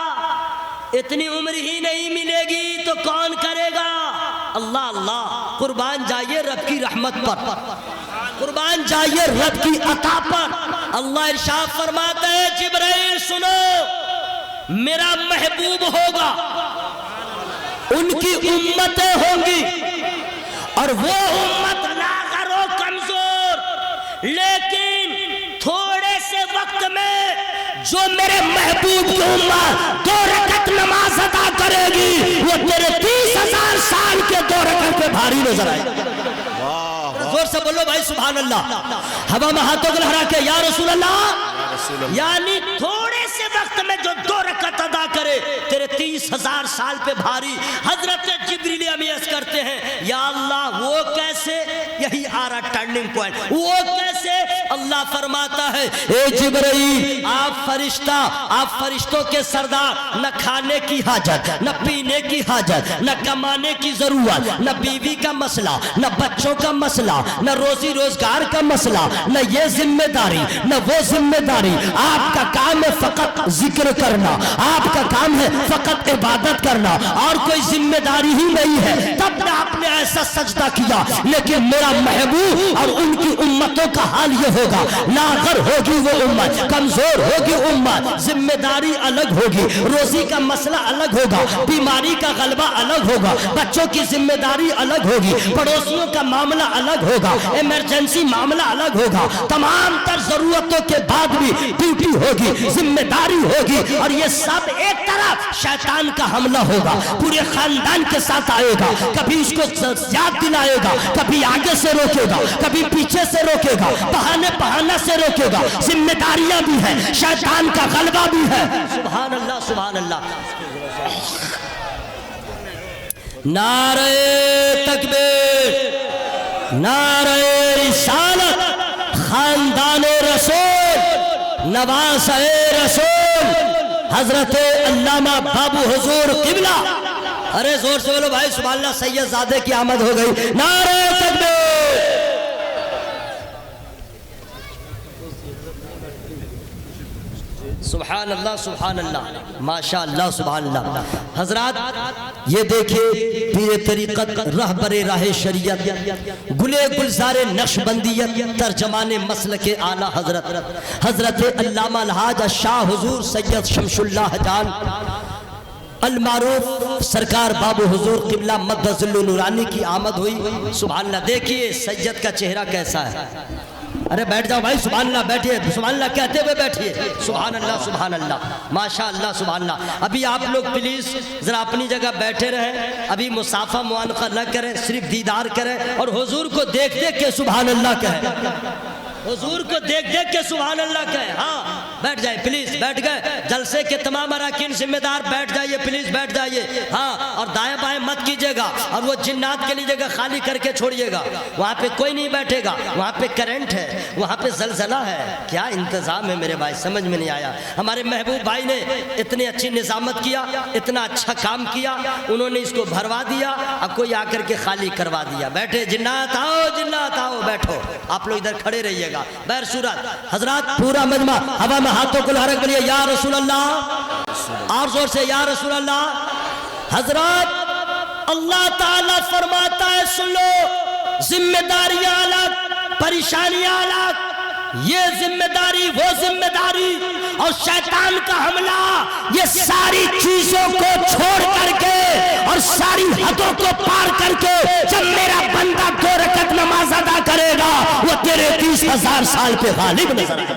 اتنی عمر ہی نہیں ملے گی تو کون کرے گا؟ اللہ اللہ، قربان جائیے رب کی رحمت پر، قربان جائیے رب کی عطا پر۔ اللہ ارشاد فرماتا ہے جبرائیل سنو، میرا محبوب ہوگا، ان کی امتیں ہوں گی، اور وہ امت لاغر و کمزور، لیکن تھوڑے سے وقت میں جو میرے محبوب کی امت 2 رکعت نماز ادا کرے گی، وہ تیرے 30,000 سال کے 2 رکعت پہ بھاری نظر آئے گی۔ زور سے بولو بھائی سبحان اللہ، ہوا میں ہاتھوں کو لہرا کے یا رسول اللہ، یعنی تھوڑے سے وقت میں جو 2 رکعت ادا کرے تیرے 30,000 سال پہ بھاری۔ حضرت جبریل امیس کرتے ہیں یا اللہ وہ کیسے؟ یہی آ رہا ٹرننگ پوائنٹ، وہ کیسے؟ اللہ فرماتا ہے اے جبرائیل آپ فرشتہ، آپ فرشتوں کے سردار، نہ کھانے کی حاجت، نہ پینے کی حاجت، نہ کمانے کی ضرورت، نہ بیوی کا مسئلہ، نہ بچوں کا مسئلہ، نہ روزی روزگار کا مسئلہ، نہ یہ ذمہ داری نہ وہ ذمہ داری۔ آپ کا کام ہے فقط ذکر کرنا، آپ کا کام ہے فقط عبادت کرنا، اور کوئی ذمہ داری ہی نہیں ہے۔ تب نے آپ نے ایسا سجدہ کیا، لیکن میرا محبوب اور ان کی امتوں کا حال یہ ہوگا، لاغر ہوگی وہ امت، کمزور ہوگی امت، ذمہ داری الگ ہوگی، روزی کا مسئلہ الگ ہوگا، بیماری کا غلبہ الگ ہوگا، بچوں کی ذمہ داری الگ ہوگی، پڑوسیوں کا معاملہ الگ ہوگا، ایمرجنسی معاملہ الگ ہوگا، تمام تر ضرورتوں کے بعد بھی ڈیوٹی ہوگی، ذمہ داری ہوگی، اور یہ سب ایک طرف شیطان کا حملہ ہوگا، پورے خاندان کے ساتھ آئے گا، کبھی اس کو یاد دلائے گا، کبھی آگے سے روکے گا، کبھی پیچھے سے روکے گا، بہانے سے روکے گا، ذمہ داریاں بھی ہیں، شیطان کا غلبہ بھی ہے۔ سبحان اللہ سبحان اللہ۔ نعرہ تکبیر، نعرہ رسالت، خاندان رسول، نواز رسول حضرت علامہ بابو حضور قبلہ۔ ارے زور سے بولو بھائی سبحان اللہ، سید زادے کی آمد ہو گئی۔ نعرہ تکبیر۔ سبحان اللہ سبحان اللہ، ماشاء اللہ سبحان اللہ۔ حضرات یہ دیکھیں پیر طریقت، رہبر راہ شریعت، گلے گلزار نقشبندیت، ترجمان مسلک اعلیٰ حضرت علامہ الحاج شاہ حضور سید شمس اللہ جان المعروف سرکار بابو حضور قبلہ مدظ نورانی کی آمد ہوئی۔ سبحان اللہ، دیکھیے سید کا چہرہ کیسا ہے۔ ارے بیٹھ جاؤ بھائی سبحان اللہ، بیٹھیے سبحان اللہ کہتے ہوئے بیٹھیے۔ سبحان اللہ سبحان اللہ، ماشاء اللہ سبحان اللہ۔ ابھی آپ لوگ پلیز ذرا اپنی جگہ بیٹھے رہیں، ابھی مصافحہ معانقہ نہ کریں، صرف دیدار کریں اور حضور کو دیکھ دیکھ کے سبحان اللہ کہیں، حضور کو دیکھ دیکھ کے سبحان اللہ کہیں۔ ہاں بیٹھ جائیں پلیز، بیٹھ گئے جلسے کے تمام اراکین ذمہ دار بیٹھ جائیے پلیز، بیٹھ جائیے۔ ہاں اور دائیں بائیں مت کیجیے گا، اور وہ جنات کے لیے جگہ خالی کر کے چھوڑیے گا، وہاں پہ کوئی نہیں بیٹھے گا، وہاں پہ کرنٹ ہے، وہاں پہ زلزلہ ہے۔ کیا انتظام ہے میرے بھائی، سمجھ میں نہیں آیا۔ ہمارے محبوب بھائی نے اتنی اچھی نظامت کیا، اتنا اچھا کام کیا، انہوں نے اس کو بھروا دیا، اب کوئی آ کر کے خالی کروا دیا۔ بیٹھے جنات آؤ، جنات آؤ، بیٹھو، آپ لوگ ادھر کھڑے رہیے گا۔ بہر صورت حضرات پورا مجمع ہوا میں ہاتھوں کو لہرا کریے یا رسول اللہ، اور زور سے یا رسول اللہ۔ حضرات اللہ تعالیٰ فرماتا ہے سن لو، ذمہ داریاں الگ، پریشانیاں الگ، یہ ذمہ داری وہ ذمہ داری اور شیطان کا حملہ، یہ ساری چیزوں کو چھوڑ کر کے اور ساری حدوں کو پار کر کے جب میرا بندہ 2 رکعت نماز ادا کرے گا وہ تیرے 30,000 سال پہ غالب نظر آئے گا۔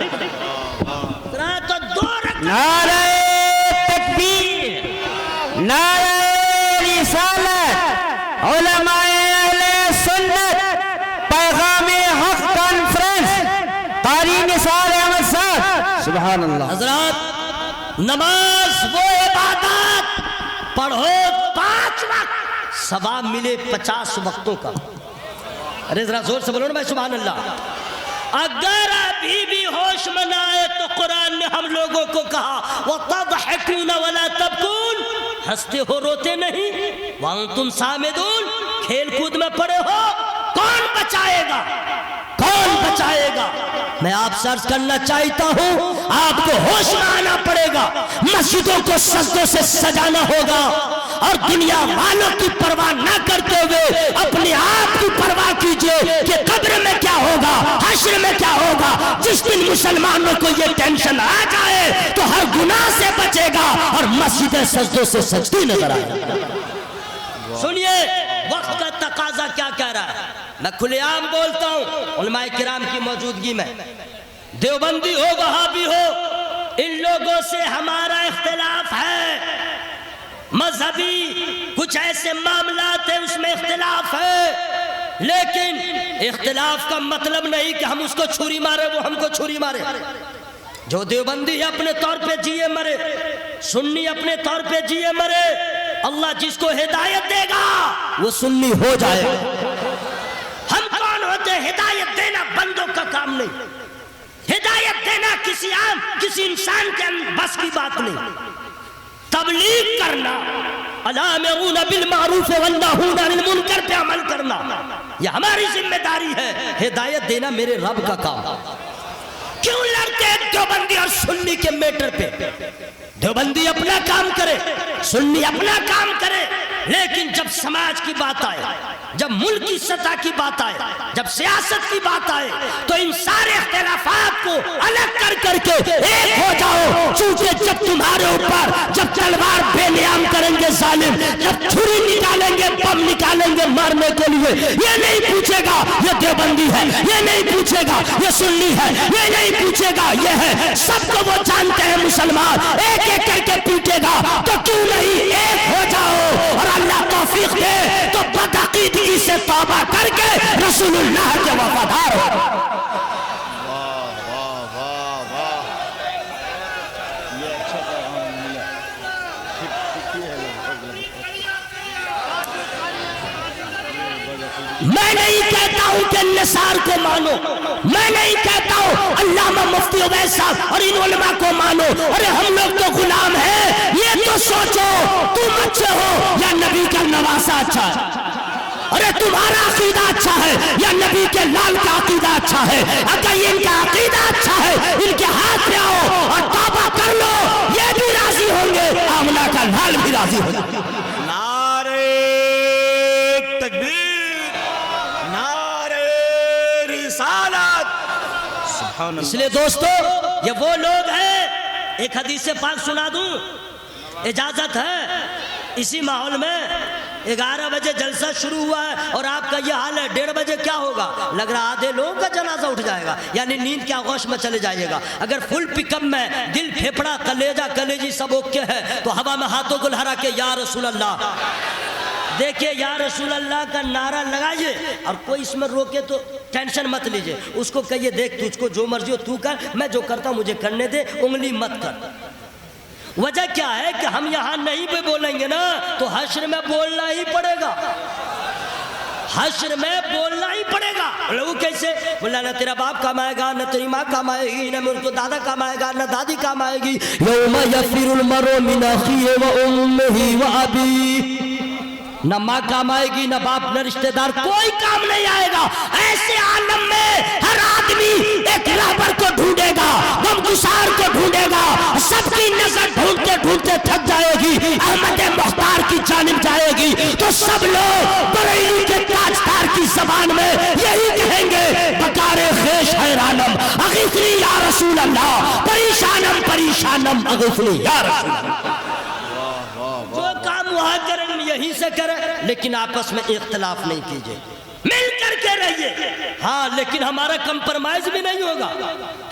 تو 2 رکعت نعرہ تکبیر، نعرہ رسالت، علماء اہل سنت، پیغام حق کانفرنس، قاری نثار احمد صاحب، سبحان اللہ۔ حضرات، نماز وہ عبادت پڑھو 5 وقت، ثواب ملے 50 وقتوں کا۔ ارے ذرا زور سے بولو نا بھائی سبحان اللہ۔ اگر ابھی بھی ہوش میں نہ آئے تو قرآن نے ہم لوگوں کو کہا وَتَضْحَكُونَ وَلَا تَبْكُونَ، ہنستے ہو روتے نہیں، وَأَنْتُمْ سَامِدُونَ، کھیل کود میں پڑے ہو، کون بچائے گا؟ کون بچائے گا؟ میں آپ سے عرض کرنا چاہتا ہوں آپ کو ہوش میں آنا پڑے گا، مسجدوں کو سجدوں سے سجانا ہوگا اور دنیا والوں کی پرواہ نہ کرتے ہوئے اپنے آپ کی پرواہ کیجئے کہ قبر میں کیا ہوگا، حشر میں کیا ہوگا۔ جس دن مسلمانوں کو یہ ٹینشن آ جائے تو ہر گناہ سے بچے گا اور مسجد سجدوں سے سجدی نظر آئے گا۔ سنیے وقت کا تقاضا کیا کہہ رہا ہے، میں کھلے عام بولتا ہوں علماء کرام کی موجودگی میں، دیوبندی ہو وہابی ہو، ان لوگوں سے ہمارا اختلاف ہے، مذہبی کچھ ایسے معاملات ہیں اس میں اختلاف ہے، لیکن اختلاف کا مطلب نہیں کہ ہم اس کو چھری مارے وہ ہم کو چھری مارے۔ جو دیوبندی ہے اپنے طور پہ جیے مرے، سنی اپنے طور پہ جیے مرے، اللہ جس کو ہدایت دے گا وہ سنی ہو جائے گا۔ ہم کون ہوتے ہیں؟ ہدایت دینا بندوں کا کام نہیں، ہدایت دینا کسی انسان کے بس کی بات نہیں، تبلیغ کرنا، الامرون بالمعروف والناہون عن المنکر پہ عمل کرنا یہ ہماری ذمہ داری ہے، ہدایت دینا میرے رب کا کام۔ کیوں لڑتے ہیں دیوبندی اور سنی کے میٹر پہ؟ دیوبندی اپنا کام کرے، سنی اپنا کام کرے، لیکن جب سماج کی بات آئے، جب ملک کی سطح کی بات آئے، جب سیاست کی بات آئے تو ان سارے اختلافات کو الگ کر کے ایک ہو جاؤ، چونکہ جب تمہارے اوپر جب تلوار بے نیام کریں گے ظالم، جب چھری نکالیں گے، بم نکالیں گے مارنے کے لیے، یہ نہیں پوچھے گا یہ دیوبندی ہے، یہ نہیں پوچھے گا یہ سنی ہے، یہ نہیں پوچھے گا یہ ہے، سب کو وہ جانتے ہیں مسلمان، ایک ایک کر کے پیٹے گا، تو کیوں نہیں ایک ہو جاؤ اور اللہ توفیق دے تو بدعقیدگی سے توبہ کر کے رسول اللہ کے وفادار ہو۔ میں نہیں کہتا ہوں کہ نثار کو مانو، میں نہیں کہتا ہوں علامہ مفتی عبید صاحب اور ان علماء کو مانو، ارے ہم لوگ تو غلام ہیں، یہ تو سوچو تم اچھے ہو یا نبی کا نواسا اچھا ہے، ارے تمہارا عقیدہ اچھا ہے یا نبی کے لال کا عقیدہ اچھا ہے، اگر ان کا عقیدہ اچھا ہے ان کے ہاتھ میں آؤ اور توبہ کر لو، یہ بھی راضی ہوں گے، آمنہ کا لال بھی راضی ہو جائے۔ نعرہ تکبیر، اس لئے دوستو یہ وہ لوگ ہیں، ایک حدیث پاک سنا دوں، اجازت ہے؟ اسی ماحول میں 11 بجے جلسہ شروع ہوا ہے اور آپ کا یہ حال ہے، 1:30 بجے کیا ہوگا؟ لگ رہا آدھے لوگوں کا جنازہ اٹھ جائے گا، یعنی نیند کے آغوش میں چلے جائے گا۔ اگر فل پک اپ میں دل پھیپڑا کلیجہ کلیجی سب اوکے ہے تو ہوا میں ہاتھوں کو لہرا کے یا رسول اللہ، دیکھیں یا رسول اللہ کا نعرہ لگائیے، اور کوئی اس میں روکے تو ٹینشن مت لیجئے، اس کو کہیے دیکھ تجھ کو جو مرضی ہو تو کر، میں جو کرتا ہوں مجھے کرنے دے، انگلی مت کر۔ وجہ کیا ہے کہ ہم یہاں نہیں بھی بولیں گے نا تو حشر میں بولنا ہی پڑے گا، حشر میں بولنا ہی پڑے گا۔ لوگ کیسے بولا نہ تیرا باپ کام آئے گا، نہ تیری ماں کام آئے گی، نہ میرے کو دادا کام آئے گا، نہ دادی کام آئے گی۔ یوم یفر المرء من اخیہ و امہ و ابیہ، نہ ماں کام آئے گی، نہ باپ، نہ رشتہ دار، کوئی کام نہیں آئے گا۔ ایسے عالم میں ہر آدمی ایک رہبر کو ڈھونڈے گا، غمگسار کو ڈھونڈے گا، سب کی نظر ڈھونڈتے ڈھونڈتے تھک جائے گی، احمد مختار کی جانب جائے گی، تو سب لوگ بریلی کے تاجدار کی زبان میں یہی کہیں گے بکار خیش حیرانم، اغیث رسول اللہ پریشانم اغفلی یا رسول اللہ. جو کام وہاں کریں یہیں سے کریں، لیکن آپس میں اختلاف نہیں کیجئے، مل کر کے رہیے. ہاں لیکن ہمارا کمپرمائز بھی نہیں ہوگا،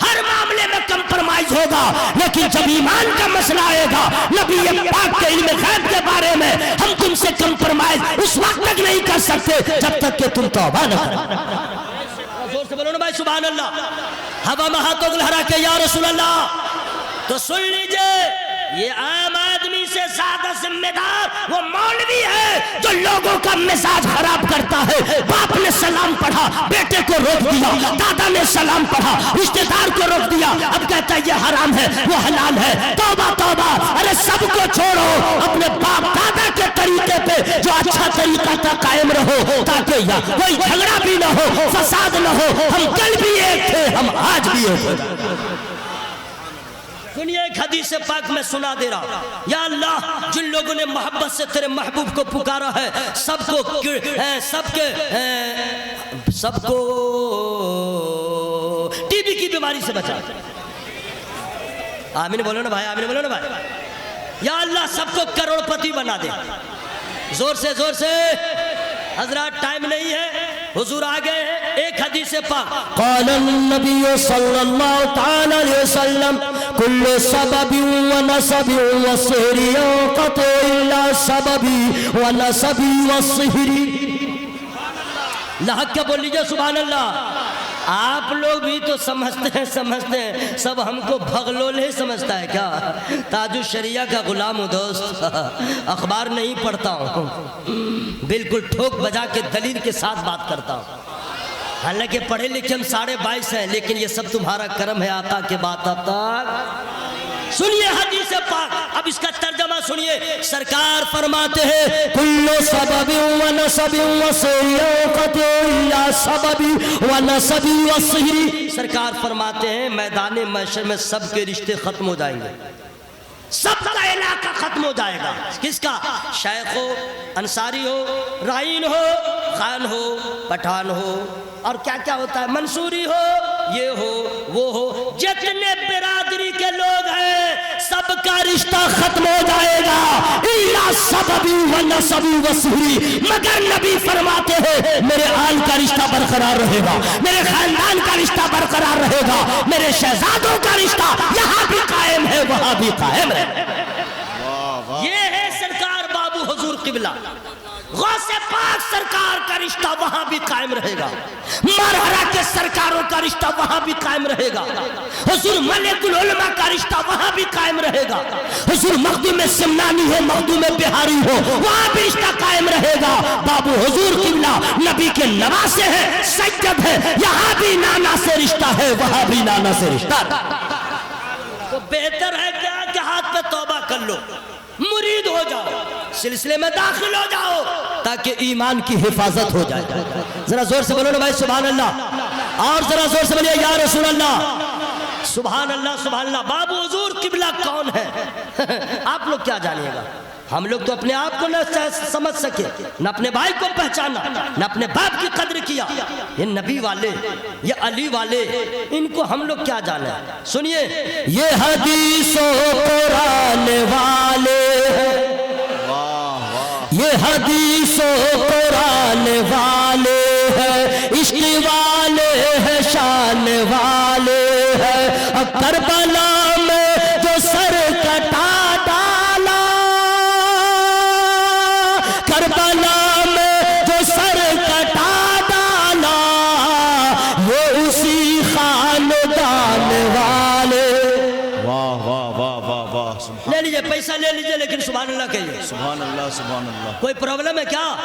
ہر معاملے میں کمپرمائز ہوگا، لیکن جب ایمان کا مسئلہ آئے گا، نبی پاک کے علم غیب کے بارے میں ہم تم سے کمپرمائز اس وقت تک نہیں کر سکتے جب تک کہ تم توبہ نہ کرو. زور سے بولو نا بھائی سبحان اللہ. ہوا میں ہاتھوں کو لہرا کے یا رسول اللہ. تو سن لیجئے، یہ عام آدمی سے زیادہ ذمہ دار وہ مولوی ہے جو لوگوں کا مزاج خراب کرتا ہے. باپ نے سلام پڑھا، بیٹے کو روک دیا، دادا نے سلام پڑھا، رشتہ دار کو روک دیا، اب کہتا ہے یہ حرام ہے وہ حلال ہے. توبہ توبہ. ارے سب کو چھوڑو، اپنے باپ دادا کے طریقے پہ جو اچھا طریقہ تھا قائم رہو، تاکہ کوئی جھگڑا بھی نہ ہو، فساد نہ ہو. ہم کل بھی ایک تھے، ہم آج بھی ایک ہیں. سنیے ایک حدیث پاک میں سنا دے رہا. یا اللہ، جن لوگوں نے محبت سے تیرے محبوب کو پکارا ہے سب کو ٹی بی کی بیماری سے بچا. آمین بولو نا بھائی، آمین بولو نا بھائی. یا اللہ سب کو کروڑ پتی بنا دے. زور سے زور سے. حضرات ٹائم نہیں ہے، حضور آگے ہیں. ایک حدیث پاک قال النبی صلی اللہ تعالی علیہ وسلم کل سبب ونسب وسحر ينقطع الا سبب ونسب وسحر. لحق کیا بول لیجئے سبحان اللہ. آپ لوگ بھی تو سمجھتے ہیں سب ہم کو بھگلولے سمجھتا ہے کیا؟ تاج الشریعہ کا غلام ہوں دوست، اخبار نہیں پڑھتا ہوں، بالکل ٹھوک بجا کے دلیل کے ساتھ بات کرتا ہوں. حالانکہ پڑھے لکھے ہم 22.5 ہیں، لیکن یہ سب تمہارا کرم ہے آقا کے بات اب تک. سنیے حدیث پاک، اب اس کا ترجمہ سنیے. سرکار فرماتے ہیں کل سبب ونسب وسحر ينقطع الا سبب ونسب وسحر. سرکار فرماتے ہیں میدان محشر میں سب کے رشتے ختم ہو جائیں گے، سب کا علاقہ ختم ہو جائے گا. کس کا؟ شیخ ہو، انصاری ہو، رائن ہو، خان ہو، پٹھان ہو، اور کیا کیا ہوتا ہے، منصوری ہو، یہ ہو وہ ہو، جتنے برادری کے لوگ ہیں سب کا رشتہ ختم ہو جائے گا. الا سببی و نسبی و سحری. مگر نبی فرماتے ہیں میرے آل کا رشتہ برقرار رہے گا، میرے خاندان کا رشتہ برقرار رہے گا، میرے شہزادوں کا رشتہ یہاں بھی قائم ہے وہاں بھی قائم ہے. یہ ہے سرکار بابو حضور قبلہ. غوث پاک سرکار کا رشتہ وہاں بھی قائم رہے گا، مرحرا کے سرکاروں کا رشتہ وہاں بھی قائم رہے گا، حضور ملک العلماء کا رشتہ وہاں بھی قائم رہے گا، حضور مخدوم سمنانی ہو، مخدوم بہاری ہو، وہاں بھی رشتہ قائم رہے گا. بابو حضور قبلہ نبی کے نواسے ہیں، سید ہے، یہاں بھی نانا سے رشتہ ہے وہاں بھی نانا سے رشتہ. تو بہتر ہے کیا کہ ہاتھ پہ توبہ کر لو، مرید ہو جاؤ، سلسلے میں داخل ہو جاؤ تاکہ ایمان کی حفاظت ہو جائے. ذرا زور سے بولو نا بھائی سبحان اللہ، اور ذرا زور سے بولیے یا رسول اللہ. سبحان اللہ سبحان اللہ. بابو حضور قبلہ کون ہے آپ لوگ کیا جانیے گا؟ ہم لوگ تو اپنے آپ کو نہ سمجھ سکے، نہ اپنے بھائی کو پہچانا، نہ اپنے باپ کی قدر کیا. یہ نبی والے، یہ علی والے، ان کو ہم لوگ کیا جانا ہے؟ سنیے، یہ حدیث و قرآن والے ہیں، یہ حدیث و قرآن والے ہیں، عشق والے ہیں، شان والے ہیں. اب کربلا میں جو سر کٹا ڈالا، کربلا میں جو سر کٹا ڈالا، یہ اسی خاندان والے. واہ واہ واہ واہ واہ. لے لیجئے پیسہ لے لیجئے لیکن سبحان اللہ کہیے. سبحان اللہ سبحان اللہ. کوئی پرابلم ہے کیا؟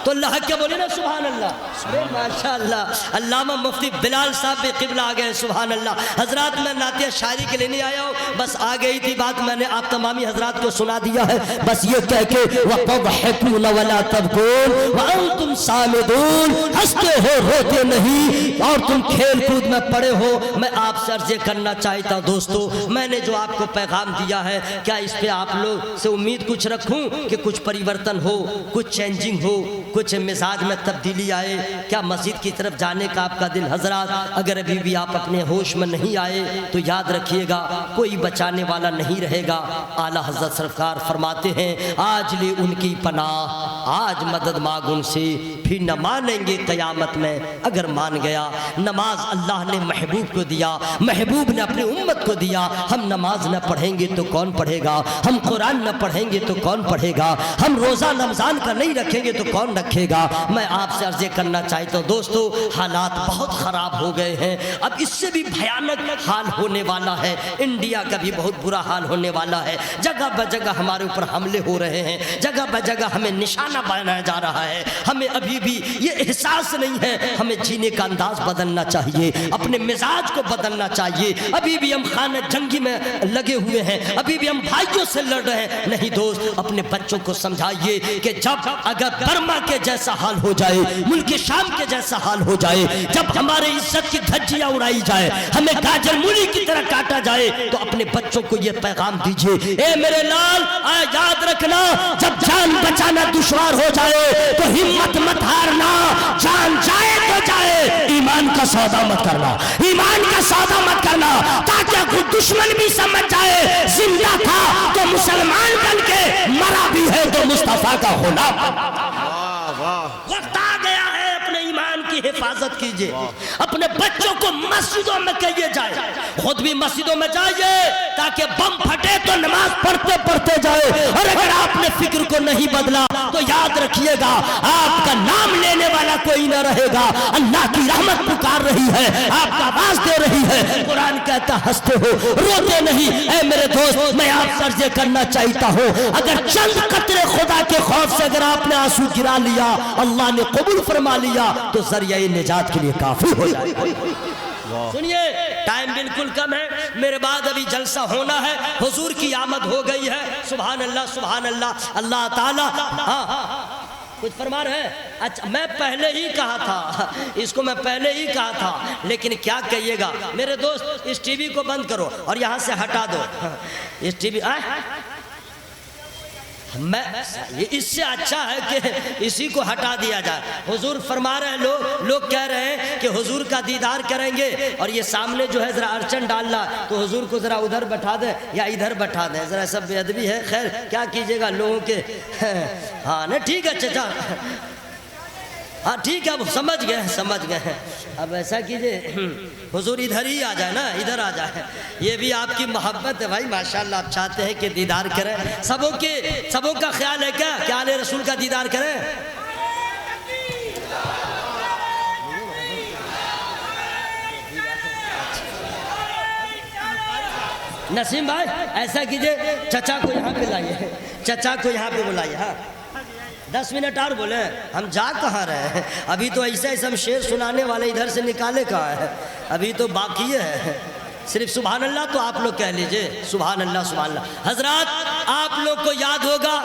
تو اللہ کیا بولے نا سبحان اللہ. ماشاءاللہ علامہ مفتی بلال صاحب بھی قبلہ آ گئے. سبحان اللہ. حضرات میں نعتیہ شاعری کے لیے نہیں آیا ہوں، بس آ گئی تھی بات، میں نے آپ تمامی حضرات کو سنا دیا ہے. بس یہ کہہ کے وَتَضْحَكُونَ وَلَا تَبْكُونَ وَأَنْتُمْ صَامِدُونَ. ہنستے ہو روتے نہیں اور تم کھیل کود میں پڑے ہو. میں آپ سے عرض کرنا چاہتا ہوں دوستو، میں نے جو آپ کو پیغام دیا ہے کیا اس پہ آپ لوگ سے امید کچھ رکھوں کہ کچھ پریورتن ہو، کچھ چینجنگ ہو، کچھ مزاج میں تبدیلی آئے، کیا مسجد کی طرف جانے کا آپ کا دل؟ حضرات اگر ابھی بھی آپ اپنے ہوش میں نہیں آئے تو یاد رکھیے گا کوئی بچانے والا نہیں رہے گا۔ اعلیٰ حضرت سرکار فرماتے ہیں آج لے ان کی پناہ، آج مدد مانگ ان سے، پھر نہ مانیں گے قیامت میں اگر مان گیا۔ نماز اللہ نے محبوب کو دیا، محبوب نے اپنی امت کو دیا۔ ہم نماز نہ پڑھیں گے تو کون پڑھے گا؟ ہم قرآن نہ پڑھیں گے تو کون پڑھے گا؟ ہم روزہ رمضان کا نہیں رکھیں گے تو کون رکھے گا؟ میں آپ سے عرض کرنا چاہتا ہوں دوستو، حالات بہت خراب ہو گئے ہیں، اب اس سے بھی بھیانک حال ہونے والا ہے۔ انڈیا کا بھی بہت برا حال ہونے والا ہے، جگہ بہ جگہ ہمارے اوپر حملے ہو رہے ہیں، جگہ بہ جگہ ہمیں نشانہ بنایا جا رہا ہے۔ ہمیں ابھی بھی یہ احساس نہیں ہے، ہمیں جینے کا انداز بدلنا چاہیے، اپنے مزاج کو بدلنا چاہیے۔ ابھی بھی ہم خانہ جنگی میں لگے ہوئے ہیں، ابھی بھی ہم بھائیوں سے لڑ رہے ہیں۔ نہیں دوست، اپنے بچوں کو سمجھائیے کہ جب اگر برما کے جیسا حال ہو جائے، ملک شام کے جیسا حال ہو جائے، جب ہمارے عزت کی دھجیاں اڑائی جائے، ہمیں گاجر مولی کی طرح کاٹا جائے، تو اپنے بچوں کو یہ پیغام دیجئے، اے میرے لال یاد رکھنا، جب جان بچانا دشوار ہو جائے تو ہمت مت ہارنا، جان جائے تو جائے، ایمان کا سودا مت کرنا، ایمان کا سودا مت کرنا، تاکہ کوئی دشمن بھی سمجھ جائے زندہ تھا تو مسلمان بن کے، مرا بھی ہے تو مصطفیٰ کا غلام۔ وقت آ گیا ہے، اپنے ایمان کی حفاظت کیجئے، اپنے بچوں کو مسجدوں میں کہیے جائے، خود بھی مسجدوں میں جائیے تاکہ بم پھٹے تو نماز پڑھتے پڑھتے جائے۔ اور اگر آپ نے فکر کو نہیں بدلا تو یاد رکھیے گا آپ کا نام لینے والا کوئی نہ رہے گا۔ اللہ کی رحمت پکار رہی ہے، آپ کا آواز دے رہی ہے۔ قرآن کہتا ہنستے ہو روتے نہیں۔ اے میرے دوست، میں آپ سے عرض کرنا چاہتا ہوں، اگر چند قطرے خدا کے خوف سے اگر آپ نے آنسو گرا لیا، اللہ نے قبول فرما لیا، تو ذریعہ نجات کے لیے کافی ہو جائے گا۔ سنیے، ٹائم بالکل کم ہے، میرے بعد ابھی جلسہ ہونا ہے، حضور کی آمد ہو گئی ہے۔ سبحان اللہ سبحان اللہ، اللہ تعالی کچھ فرما رہے ہیں؟ اچھا، میں پہلے ہی کہا تھا، اس کو میں پہلے ہی کہا تھا، لیکن کیا کہیے گا میرے دوست، اس ٹی وی کو بند کرو اور یہاں سے ہٹا دو اس ٹی وی۔ اس سے اچھا ہے کہ اسی کو ہٹا دیا جائے۔ حضور فرما رہے ہیں، لوگ کہہ رہے ہیں کہ حضور کا دیدار کریں گے، اور یہ سامنے جو ہے ذرا ارچن ڈالنا، تو حضور کو ذرا ادھر بٹھا دیں یا ادھر بٹھا دیں، ذرا سب بے ادبی ہے۔ خیر کیا کیجئے گا لوگوں کے، ہاں نہیں ٹھیک ہے چچا، ہاں ٹھیک ہے، اب سمجھ گئے ہیں۔ اب ایسا کیجئے حضور ادھر ہی آ جائے نا، ادھر آ جائے، یہ بھی آپ کی محبت ہے بھائی، ماشاءاللہ آپ چاہتے ہیں کہ دیدار کریں۔ سبوں کا خیال ہے کیا کہ آل رسول کا دیدار کریں؟ نسیم بھائی ایسا کیجئے، چچا کو یہاں پہ لائیے، چچا کو یہاں پہ بلائیے۔ ہاں 10 منٹ اور بولیں، ہم جا کہاں رہے ہیں؟ ابھی تو ایسے ہم شعر سنانے والے ادھر سے نکالے کہاں ہیں؟ ابھی تو باقی ہے، صرف سبحان اللہ تو آپ لوگ کہہ لیجئے، سبحان اللہ سبحان اللہ۔ حضرات آپ لوگ کو یاد ہوگا،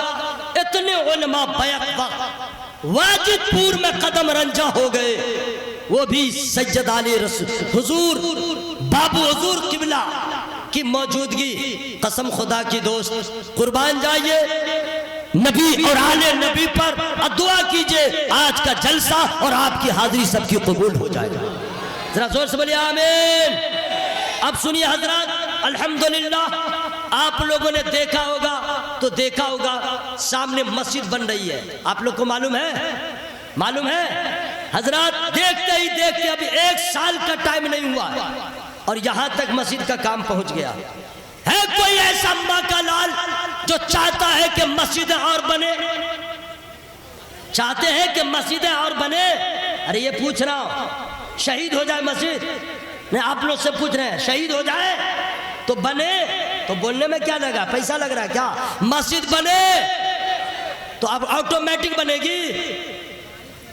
اتنے علماء بیک وقت واجد پور میں قدم رنجا ہو گئے، وہ بھی سید علی رسول حضور بابو حضور قبلہ کی موجودگی۔ قسم خدا کی دوست، قربان جائیے نبی اور آل نبی پر، دعا کیجئے آج کا جلسہ اور آپ کی حاضری سب کی قبول ہو جائے گا۔ ذرا زور سے بولیے آمین۔ اب سنیے حضرات، الحمدللہ آپ لوگوں نے دیکھا ہوگا سامنے مسجد بن رہی ہے، آپ لوگ کو معلوم ہے حضرات؟ دیکھتے ہی دیکھتے ابھی 1 سال کا ٹائم نہیں ہوا اور یہاں تک مسجد کا کام پہنچ گیا ہے۔ کوئی ایسا ماں کا لال جو چاہتا ہے کہ مسجدیں اور بنے؟ چاہتے ہیں کہ مسجدیں اور بنے؟ ارے یہ پوچھ رہا ہوں، شہید ہو جائے مسجد؟ نہیں، آپ لوگ سے پوچھ رہے ہیں، شہید ہو جائے تو بنے؟ تو بولنے میں کیا لگا، پیسہ لگ رہا ہے کیا؟ مسجد بنے تو اب آٹومیٹک بنے گی۔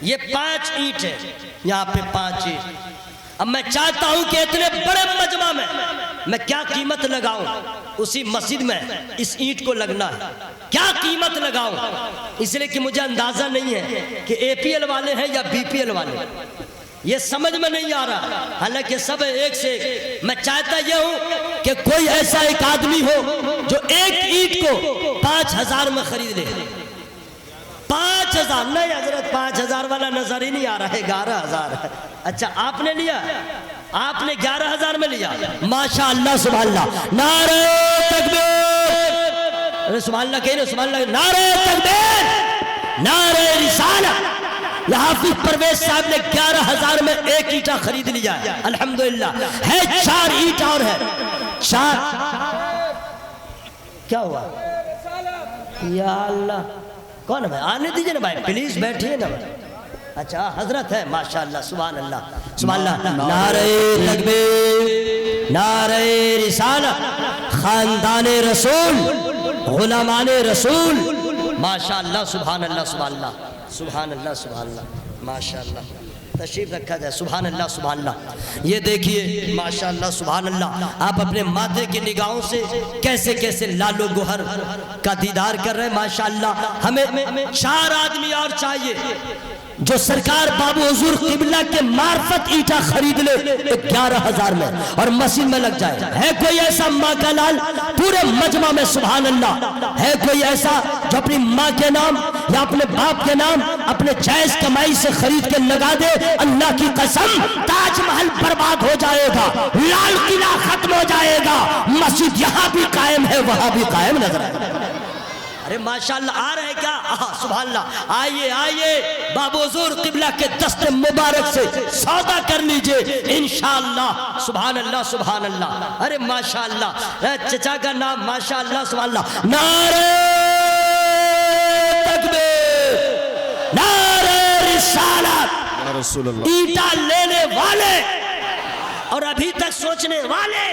یہ 5 اینٹ ہے، یہاں پہ 5 اینٹ۔ اب میں چاہتا ہوں کہ اتنے بڑے مجمع میں کیا قیمت لگاؤں، اسی مسجد میں اس اینٹ کو لگنا ہے، کیا قیمت لگاؤں؟ اس لیے کہ مجھے اندازہ نہیں ہے کہ اے پی ایل والے ہیں یا بی پی ایل والے، یہ سمجھ میں نہیں آ رہا، حالانکہ سب ایک سے ایک۔ میں چاہتا یہ ہوں کہ کوئی ایسا ایک آدمی ہو جو ایک اینٹ کو 5000 میں خرید لے، 5 5,000 نہیں حضرت 5,000 والا نظر ہی نہیں آ رہا ہے 11,000 ہے اچھا آپ نے لیا آپ نے 11,000 میں لیا ماشاءاللہ سبحان اللہ نعرہ تکبیر ارے سبحان اللہ کہہ رہے سبحان اللہ نعرہ تکبیر نعرہ رسالت حافظ پرویز صاحب نے 11,000 میں ایک اینٹا خرید لیا ہے الحمدللہ ہے 4 اینٹا اور ہے 4 کیا ہوا یا اللہ کون ہے بھائی آنے دیجئے نا بھائی پلیز بیٹھئے نا بھائی اچھا حضرت ہے ماشاءاللہ سبحان اللہ نعرہ تکبیر نعرہ رسالت خاندان رسول غلامان رسول ماشاءاللہ سبحان اللہ سبحان اللہ سبحان اللہ سبحان اللہ ماشاءاللہ تشریف رکھا جائے سبحان اللہ یہ دیکھیے ماشاءاللہ سبحان اللہ آپ اپنے ماتھے کی نگاہوں سے کیسے کیسے لال و گوہر کا دیدار کر رہے ہیں ماشاءاللہ ہمیں 4 آدمی اور چاہیے جو سرکار بابو حضور قبلہ کے معرفت اینٹا خرید لے 11,000 میں اور مسجد میں لگ جائے ہے کوئی ایسا ماں کا لال پورے مجمع میں سبحان اللہ ہے کوئی ایسا جو اپنی ماں کے نام یا اپنے باپ کے نام اپنے جائز کمائی سے خرید کے لگا دے اللہ کی قسم تاج محل برباد ہو جائے گا لال قلعہ ختم ہو جائے گا مسجد یہاں بھی قائم ہے وہاں بھی قائم نظر آئے گا ارے ماشاءاللہ آ رہے کیا سبحان اللہ آئیے آئیے بابو حضور قبلہ کے دست مبارک سے سودا کر لیجئے انشاءاللہ سبحان اللہ سبحان اللہ ارے ماشاءاللہ چچا کا نام ماشاءاللہ سبحان اللہ نعرہ تکبیر نعرہ رسالت اینٹا لینے والے اور ابھی تک سوچنے والے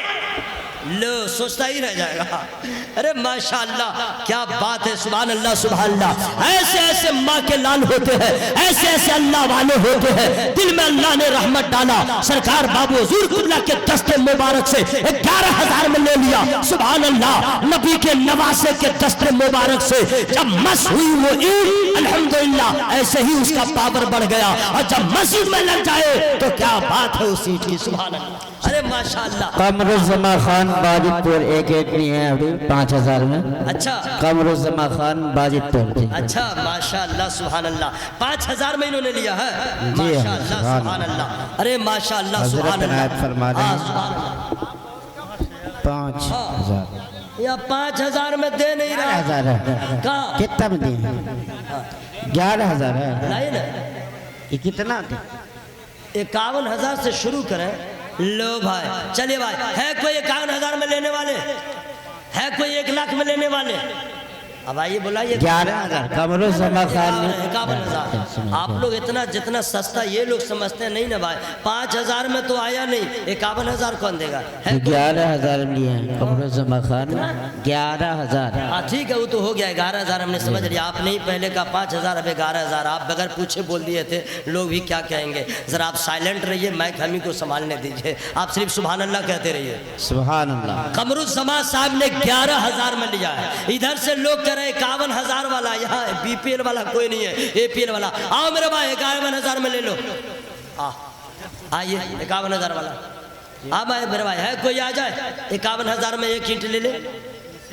لو سوچتا ہی رہ جائے گا ارے ماشاءاللہ کیا بات ہے سبحان اللہ ایسے ایسے ماں کے لال ہوتے ہیں ایسے ایسے اللہ والے ہوتے ہیں دل میں اللہ نے رحمت ڈالا سرکار بابو حضور قبلہ کے دست مبارک سے 11,000 میں لے لیا سبحان اللہ نبی کے نواسے کے دست مبارک سے جب مس ہوئی وہ عید الحمدللہ ایسے ہی اس کا پاور بڑھ گیا اور جب مسجد میں لگ جائے تو کیا بات ہے اس عید کی سبحان اللہ ارے ماشاءاللہ قمر الزما خان باجد پور ایک ایٹنی ہے ابھی 5,000 میں اچھا قمر الزما خان باجد پور اچھا ماشاءاللہ سبحان اللہ 5,000 میں انہوں نے لیا ہے ماشاءاللہ سبحان اللہ ارے ماشاءاللہ سبحان اللہ فرما رہے ہیں 5,000 یا 5,000 میں دے نہیں رہا 11,000 ہے کہاں کتنا میں دیئے 11,000 ہے لائے نا یہ کتنا دے 51,000 سے شروع کریں لو بھائی چلیے بھائی ہے کوئی 51,000 میں لینے والے ہے کوئی 1 لاکھ میں لینے والے اب آئیے بلائیے 11,000 قمر الزما خان نے 51,000 آپ لوگ اتنا جتنا سستا یہ لوگ سمجھتے ہیں نہیں نا بھائی 5,000 میں تو آیا نہیں 51,000 کون دے گا 11,000 لیے ہیں قمر الزما خان 11,000 ہاں ٹھیک ہے وہ تو ہو گیا 11,000 ہم نے سمجھ لیا آپ نے ہی پہلے کا 5,000 اب 11,000 آپ بغیر پوچھے بول دیے تھے لوگ بھی کیا کہیں گے ذرا آپ سائلنٹ رہیے مائک ہمیں کو سنبھالنے دیجئے آپ صرف سبحان اللہ کہتے رہیے سبحان اللہ قمر الزما صاحب نے 11,000 میں لیا ہے ادھر سے لوگ کہہ رہے 51,000 والا یہاں بی پی ایل والا کوئی نہیں ہے اے پی ایل والا آؤ میرے بھائی 51,000 میں لے لو آئیے 51,000 والا اب آئے میرے بھائی ہے کوئی آ جائے 51,000 میں 1 اینٹ لے لے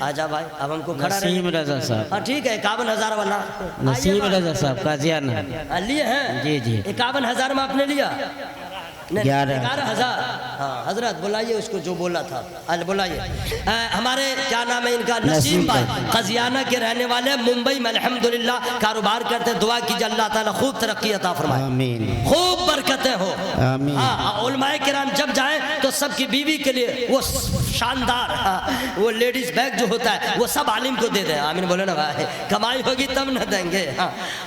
آجا بھائی اب ہم کو کھڑا رہے نسیم رضا صاحب ہاں ٹھیک ہے 51,000 والا نسیم رضا صاحب قاضیانہ لیے ہیں جی جی 51,000 میں آپ نے لیا 11,000 ہاں حضرت بلائیے اس کو جو بولا تھا بلائیے ہمارے کیا نام ہے ان کا نسیم بھائی قاضیانہ کے رہنے والے ممبئی میں الحمدللہ کاروبار کرتے دعا کیجئے اللہ تعالیٰ خوب ترقی عطا فرمائے آمین خوب برکتیں ہو آمین علماء کرام جب جائیں تو سب کی بیوی کے لیے وہ شاندار وہ لیڈیز بیگ جو ہوتا ہے وہ سب عالم کو دے دیں آمین بولے نا بھائی کمائی ہوگی تب نہ دیں گے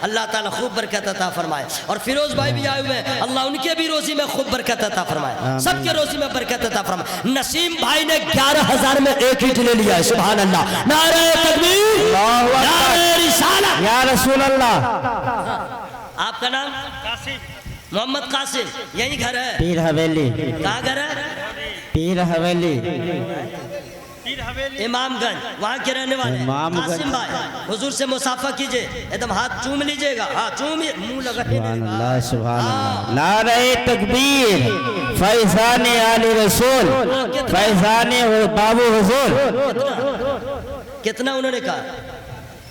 اللہ تعالیٰ خوب برکت عطا فرمائے اور فیروز بھائی بھی آئے ہوئے اللہ ان کے بھی روزی میں خوب برکت عطا فرمائے سب کے روزی میں برکت عطا فرمائے نسیم بھائی نے 11,000 میں 1 اینٹ لے لیا ہے سبحان اللہ نعرہ تکبیر نعرہ رسالت یا رسول اللہ آپ کا نام محمد قاسم یہی گھر ہے پیر حویلی کہاں گھر ہے پیر حویلی امام گنج وہاں کے رہنے والے قاسم بھائی حضور سے مصافحہ کیجئے ایک دم ہاتھ چوم لیجئے گا ہاں چومیے منہ لگا سبحان اللہ سبحان اللہ نعرہ تکبیر فیضان آل رسول فیضان بابو حضور کتنا انہوں نے کہا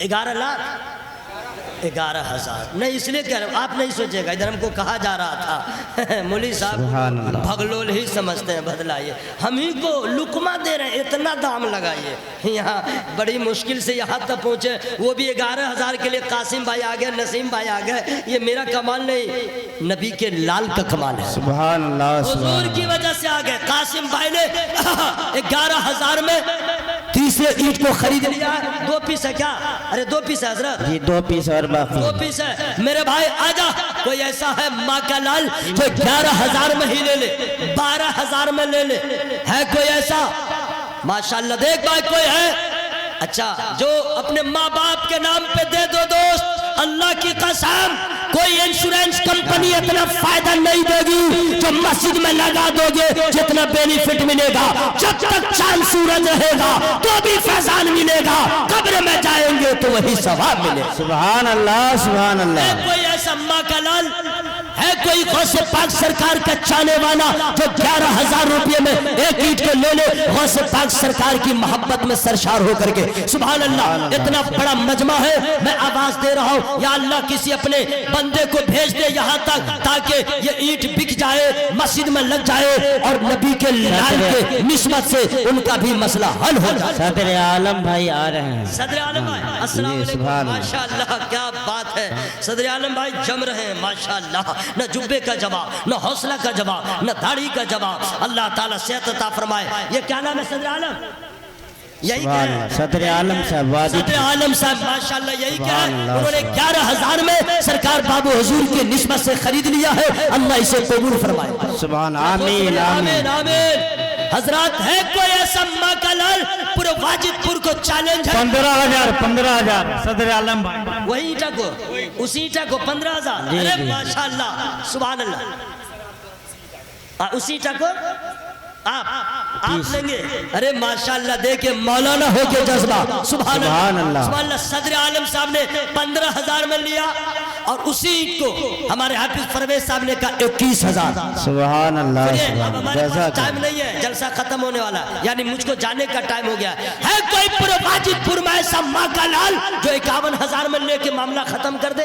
11 لاکھ 11,000 نہیں اس لیے کہہ رہا ہوں آپ نہیں سوچے گا ادھر ہم کو کہا جا رہا تھا مولوی صاحب بھگلول ہی سمجھتے ہیں بدلائیے ہم ہی کو لقمہ دے رہے ہیں اتنا دام لگائیے یہاں بڑی مشکل سے یہاں تک پہنچے وہ بھی 11,000 کے لیے قاسم بھائی آ گئے نسیم بھائی آ گئے یہ میرا کمال نہیں نبی کے لال کا کمال ہے سبحان اللہ حضور کی وجہ سے آ گئے قاسم بھائی نے 11,000 میں تیسرے اینٹ کو خرید لیا 2 پیس ہے کیا ارے 2 پیس ہے حضرت جی 2 پیس اور باقی 2 پیس ہے میرے بھائی آجا کوئی ایسا ہے ماں کا لال جو 11,000 میں ہی لے لے 12,000 میں لے لے ہے کوئی ایسا ماشاءاللہ دیکھ بھائی کوئی ہے اچھا جو اپنے ماں باپ کے نام پہ دے دو دوست اللہ کی قسم کوئی انشورنس کمپنی اتنا فائدہ نہیں دے گی جو مسجد میں لگا دو گے جتنا بینیفٹ ملے گا جب تک چاند سورج رہے گا تو بھی فیضان ملے گا قبر میں جائیں گے تو وہی ثواب ملے سبحان اللہ سبحان اللہ ہے کوئی ایسا ماں کا لال ہے کوئی غوث پاک سرکار کا چاہنے والا جو 11,000 روپے میں ایک اینٹ کو لے لے غوث پاک سرکار کی محبت میں سرشار ہو کر کے سبحان اللہ اتنا بڑا مجمع ہے میں آواز دے رہا ہوں یا اللہ کسی اپنے بندے کو بھیج دے یہاں تک تاکہ یہ اینٹ بک جائے مسجد میں لگ جائے اور نبی کے لال کے نسبت سے ان کا بھی مسئلہ حل ہو جائے صدر عالم بھائی آ رہے ہیں صدر عالم بھائی السلام علیکم ماشاءاللہ کیا بات ہے صدر عالم بھائی جم رہے ہیں ماشاءاللہ نہ جبے کا جواب نہ حوصلہ کا جواب نہ داڑھی کا جواب اللہ تعالیٰ صحت عطا فرمائے یہ کیا نام ہے صدر عالم یہی کیا ہے صدر عالم صاحب صدر عالم صاحب ماشاءاللہ یہی کیا ہے انہوں نے 11,000 میں سرکار بابو حضور کی نسبت سے خرید لیا ہے اللہ اسے قبول فرمائے سبحان آمین آمین آمین حضرات ہے کوئی ایسا ماں کا لال پورے واجد پور کو چیلنج ہے 15,000 صدر عالم بھائی وہی اینٹا کو اسی اینٹا کو 15,000 ارے ماشاءاللہ سبحان اللہ اسی اینٹا کو آپ لیں گے ارے ماشاءاللہ دیکھیں مولانا ہو کے جذبہ سبحان اللہ سبحان اللہ صدر عالم صاحب نے 15,000 میں لیا اور اسی کو ہمارے حافظ پرویز صاحب نے کہا 21,000 سبحان اللہ ہمارے پاس ٹائم نہیں ہے جلسہ ختم ہونے والا یعنی مجھ کو جانے کا ٹائم ہو گیا ہے کوئی پورے واجد پور میں ایسا ماں کا لال جو 51,000 میں لے کے معاملہ ختم کر دے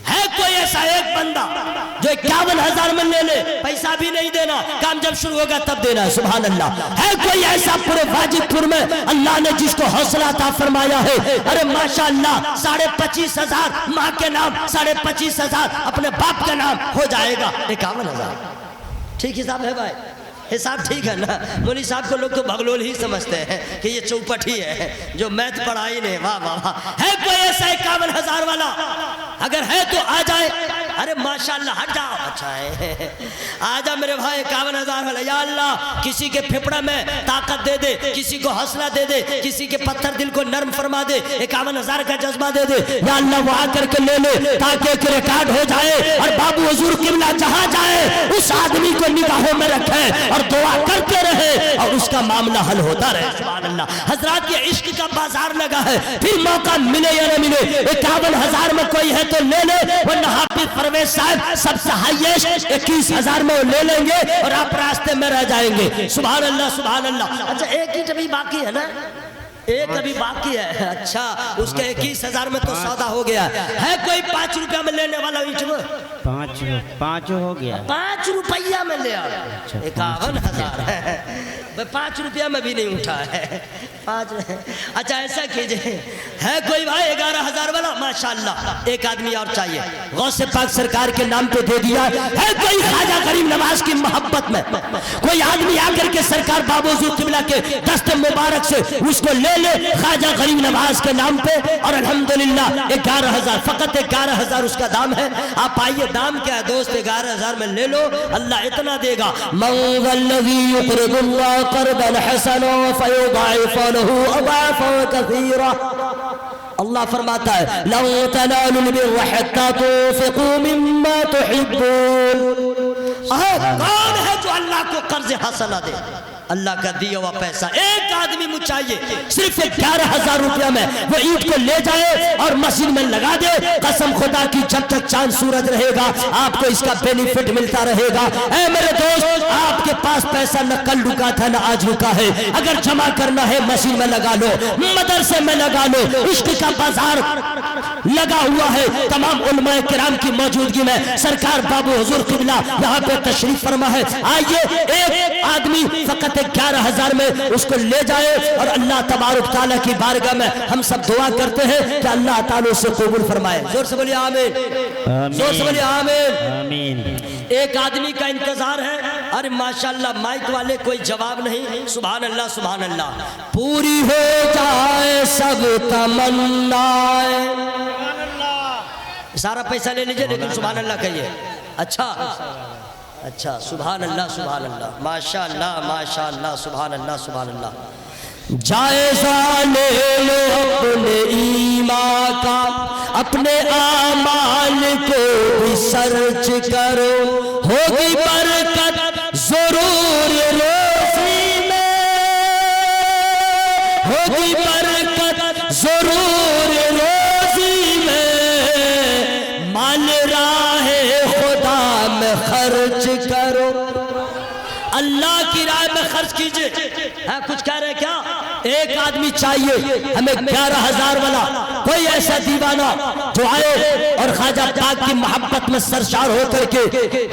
ہے کوئی ایسا ایک بندہ جو 51,000 میں لے لے پیسہ بھی نہیں دینا کام جب شروع ہوگا تب دینا سبحان اللہ ہے کوئی ایسا پورے واجد پور میں اللہ نے جس کو حوصلہ عطا فرمایا ہے ارے ماشاءاللہ 25,500 ماں کے نام 25,500 اپنے باپ کے نام ہو جائے گا 51,000 ٹھیک حساب ہے بھائی حساب ٹھیک ہے نا مولوی صاحب کو لوگ تو بھگلول ہی سمجھتے ہیں کہ یہ چوپٹ ہی ہے جو میتھ پڑھائی نہیں واہ واہ واہ ہے کوئی ایسا 51,000 والا اگر ہے تو آ جائے ارے ماشاءاللہ ہٹ جاؤ اچھا ہے آجا میرے بھائی 51,000 والا یا اللہ کسی کے پھپڑا میں طاقت دے دے کسی کو حوصلہ دے دے کسی کے پتھر دل کو نرم فرما دے 51,000 کا جذبہ دے دے یا اللہ وہ آ کر کے لے لے تاکہ ایک ریکارڈ ہو جائے اور بابو حضور قبلہ جہاں جائے اس آدمی کو نگاہوں میں رکھے اور دعا کرتے رہے اور اس کا معاملہ حل ہوتا رہے سبحان اللہ حضرات یہ عشق کا بازار لگا ہے پھر موقع ملے یا نہ ملے 51,000 میں کوئی ہے تو لے لے ورنہ حافظ پرویز صاحب سب سے ہائیسٹ 21,000 میں وہ لے لیں گے اور آپ راستے میں رہ جائیں گے سبحان اللہ سبحان اللہ اچھا ایک ہی ابھی باقی ہے نا ایک ابھی باقی ہے اچھا اس کے 21,000 میں تو سودا ہو گیا ہے کوئی 5 روپیہ میں لینے والا اینٹ وہ 5 ہو گیا 5 روپیہ میں لے 51,000 ہے 5 روپیہ میں بھی نہیں اٹھا ہے 5 اچھا ایسا کیجئے ہے کوئی بھائی 11,000 والا ماشاءاللہ ایک آدمی اور چاہیے غوث پاک سرکار کے نام پہ دے دیا ہے کوئی خواجہ غریب نواز کی محبت میں کوئی آدمی آ کر کے سرکار بابو حضور قبلہ کے دست مبارک سے اس کو لے لے خواجہ غریب نواز کے نام پہ اور الحمدللہ 11,000 فقط 11,000 اس کا دام ہے آپ آئیے دام کیا ہے دوست 11,000 میں لے لو اللہ اتنا دے گا من ذا الذی یقرض اللہ قرضا حسنا فیضاعف له اضعافا کثیرا اللہ فرماتا ہے لن تنالوا البر حتى تنفقوا مما تحبون کون ہے جو اللہ کو قرض حسنہ دے اللہ کا دیا ہوا پیسہ ایک آدمی مجھ چاہیے صرف 11,000 روپیہ میں وہ اینٹ کو لے جائے اور مسجد میں لگا دے، قسم خدا کی جب تک چاند سورج رہے گا آپ کو اس کا بینیفٹ ملتا رہے گا۔ اے میرے دوست، آپ کے پاس پیسہ نہ کل رکا تھا نہ آج رکا ہے، اگر جمع کرنا ہے مسجد میں لگا لو، مدرسے میں لگا لو، عشق کا بازار لگا ہوا ہے۔ تمام علماء کرام کی موجودگی میں سرکار بابو حضور قبلہ یہاں پہ تشریف فرما ہے، آئیے ایک آدمی فقط 11,000 میں اس کو لے جائے اور اللہ تبارک تعالیٰ کی بارگاہ میں ہم سب دعا کرتے ہیں کہ اللہ تعالیٰ اسے قبول فرمائے۔ زور سے بولیے آمین، زور سے بولیے آمین۔ ایک آدمی کا انتظار ہے، ارے ماشاءاللہ مائک والے کوئی جواب نہیں، سبحان اللہ سبحان اللہ۔ پوری ہو جائے سب تمنائیں، سارا پیسہ لے لیجئے لیکن سبحان اللہ کہیے۔ اچھا سبحان اللہ سبحان اللہ، ماشاءاللہ ماشاءاللہ، سبحان اللہ سبحان اللہ۔ جائزہ لے لو اپنے ایمان کا، اپنے اعمال کو بھی سرچ کرو، ہوگی برکت ضرور روزی میں، ہوگی برکت ضرور روزی میں، مال راہ خدا میں خرچ کرو، اللہ کی راہ میں خرچ کیجئے۔ کچھ کہہ رہے کیا؟ ایک آدمی چاہیے ہمیں 11,000 والا، کوئی ایسا دیوانہ جو آئے اور خواجہ پاک کی محبت میں سرشار ہو کر کے۔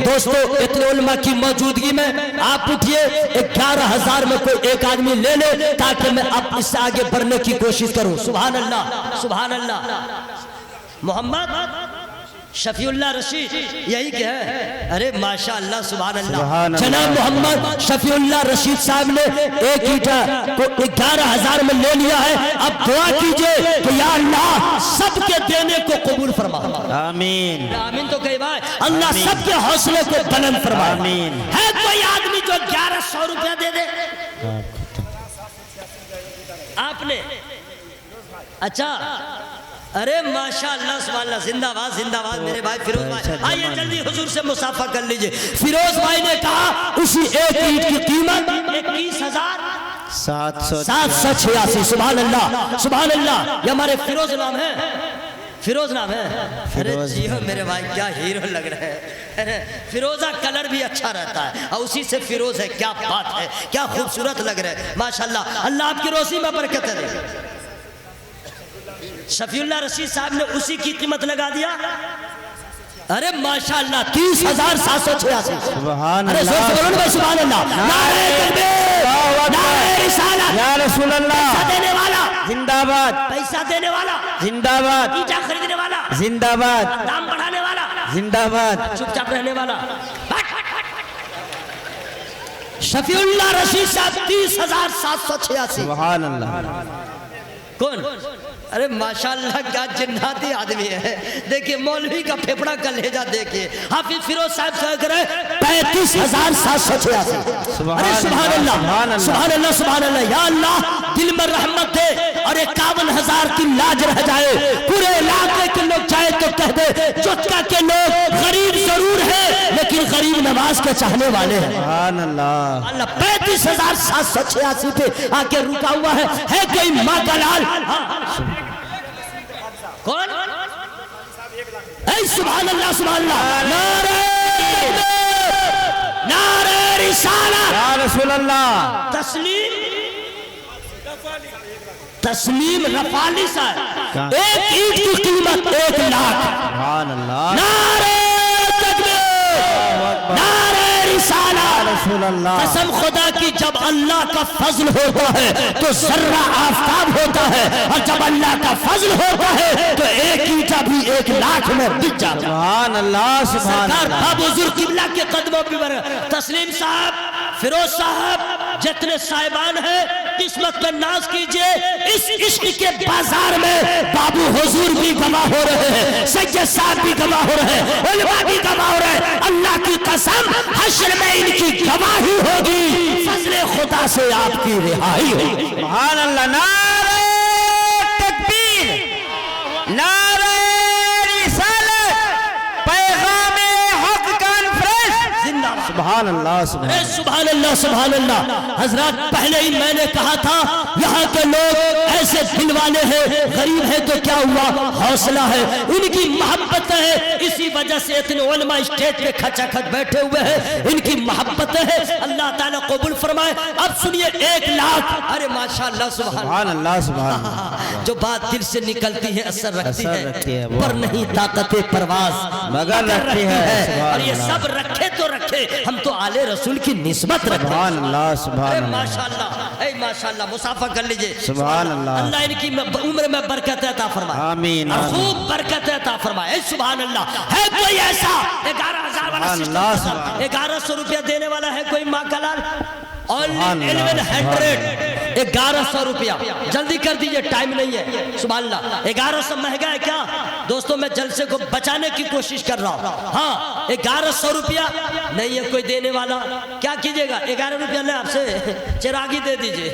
دوستو اتنے علماء کی موجودگی میں آپ اٹھئے، 11,000 میں کوئی ایک آدمی لے لے تاکہ میں اب اس سے آگے بڑھنے کی کوشش کروں۔ سبحان اللہ سبحان اللہ۔ محمد شفیع اللہ رشید یہی کہ ہے، ارے ماشاءاللہ سبحان اللہ۔ جناب محمد شفیع اللہ رشید صاحب نے ایک اینٹا کو 11,000 میں لے لیا ہے، اب دعا کیجئے کہ یا اللہ سب کے دینے کو قبول فرما۔ آمین آمین تو کہی بھائی، اللہ سب کے حوصلے کو بلند فرما۔ آمین۔ ہے کوئی آدمی جو 1100 روپیہ دے دے؟ آپ نے؟ اچھا ارے ماشاءاللہ سبحان اللہ، زندہ باد زندہ باد میرے بھائی فیروز بھائی، آئیے جلدی حضور سے مصافحہ کر لیجئے۔ فیروز بھائی نے کہا اسی ایک اینٹ کی قیمت 21,786۔ سبحان اللہ سبحان اللہ۔ یہ ہمارے فیروز نام ہے، فیروز نام ہے۔ ارے جیو میرے بھائی کیا ہیرو لگ رہے ہیں، فیروزہ کلر بھی اچھا رہتا ہے اور اسی سے فیروز ہے، کیا بات ہے، کیا خوبصورت لگ رہے ہیں ماشاءاللہ۔ اللہ آپ کی روزی میں برکت ہے۔ شفیع اللہ رشید صاحب نے اسی کی قیمت لگا دیا، ارے ماشاءاللہ 30,786۔ سبحان اللہ سبحان اللہ۔ نعرہ تکبیر، نعرہ رسالت، یا رسول اللہ، پیسہ دینے والا زندہ باد، پیسہ دینے والا زندہ باد، اینٹا خریدنے والا زندہ باد، دام بڑھانے والا زندہ باد، چپ چاپ رہنے والا۔ شفیع اللہ رشید صاحب 30,786۔ سبحان اللہ۔ کون؟ ارے ماشاءاللہ کیا جناتی آدمی ہے، دیکھئے مولوی کا پھیپڑا کا لہجہ دیکھئے۔ حافظ فیروز صاحب سے کرے 35,786۔ ارے سبحان اللہ سبحان اللہ سبحان اللہ۔ یا اللہ دل میں رحمت دے اور 51,000 کی لاج رہ جائے، پورے علاقے کے لوگ چاہے تو کہہ دے چوٹکا کے لوگ غریب ضرور ہیں لیکن غریب نواز کے چاہنے والے ہیں۔ سبحان اللہ۔ اللہ 35,786 پہ آ کے رکا ہوا ہے کوئی ماں کا لال؟ کون؟ اے سبحان اللہ سبحان اللہ۔ نعرہ تکبیر، نعرہ رسالت، یا رسول اللہ۔ تسلیم رفالی صاحب، ایک اینٹ کی قیمت 1,00,000۔ سبحان اللہ۔ نعرہ تکبیر، نعرہ رسالت۔ رسول اللہ۔ قسم خدا کی جب اللہ کا فضل ہوتا ہے تو ذرہ آفتاب ہوتا ہے، اور جب اللہ کا فضل ہوتا ہے تو ایک اینٹا بھی 1,00,000 میں بک جاتا ہے۔ سبحان اللہ سبحان سرکار اللہ۔ بابو حضور قبلہ کے قدموں پر تسلیم صاحب، فیروز صاحب، جتنے صاحبان ہیں قسمت میں ناز کیجئے۔ اس عشق کے بازار میں بابو حضور بھی گواہ ہو رہے ہیں، سید صاحب بھی گواہ ہو رہے ہیں، علماء بھی گواہ ہو رہے ہیں۔ اللہ کی قسم حشر میں ان کی گواہی ہوگی، فضل خدا سے آپ کی رہائی ہوگی۔ سبحان اللہ۔ نعرہ تکبیر، نعرہ رسالت، پیغام حق کانفرنس، زندہ باد۔ سبحان اللہ سبحان اے سبحان اللہ سبحان اللہ. حضرات پہلے ہی میں نے کہا تھا یہاں کے لوگ ایسے دل والے ہیں, غریب ہیں تو کیا ہوا, حوصلہ ہے, ان کی محبت ہے, اسی وجہ سے اتنے علماء اسٹیج پہ کھچا کھچ بیٹھے ہوئے ہیں, ان کی محبت ہے, اللہ تعالیٰ قبول فرمائے. اب سنیے 1 لاکھ. ارے ماشاءاللہ سبحان اللہ سبحان اللہ. جو بات دل سے نکلتی ہے اثر رکھتی رکھتی ہے, ہے, پر نہیں طاقت پرواز مگر رکھتی ہے. اور یہ سب رکھے تو رکھے, ہم تو آل رسول کی نسبت رکھتے ہیں. سبحان اللہ سبحان اللہ. ماشاءاللہ اے ماشاءاللہ, مسافہ کر لیجئے. سبحان اللہ. اللہ ان کی عمر میں برکت عطا فرمائے, آمین, اور آمین. خوب برکت عطا فرمائے. اے سبحان اللہ. ہے کوئی ایسا 11,000 والا سبحان اللہ, سسٹم, 1100 روپیہ دینے والا ہے کوئی ماں کا لال؟ سبحان only اللہ, 1100 1100 روپیہ. جلدی کر دیجئے, ٹائم نہیں ہے. سبحان اللہ. 1100 مہنگا ہے کیا دوستوں؟ میں جلسے کو بچانے کی کوشش کر رہا ہوں. ہاں 1100 روپیہ نہیں ہے کوئی دینے والا, کیا کیجئے گا؟ 11 روپیہ لیں آپ سے, چراغی دے دیجئے.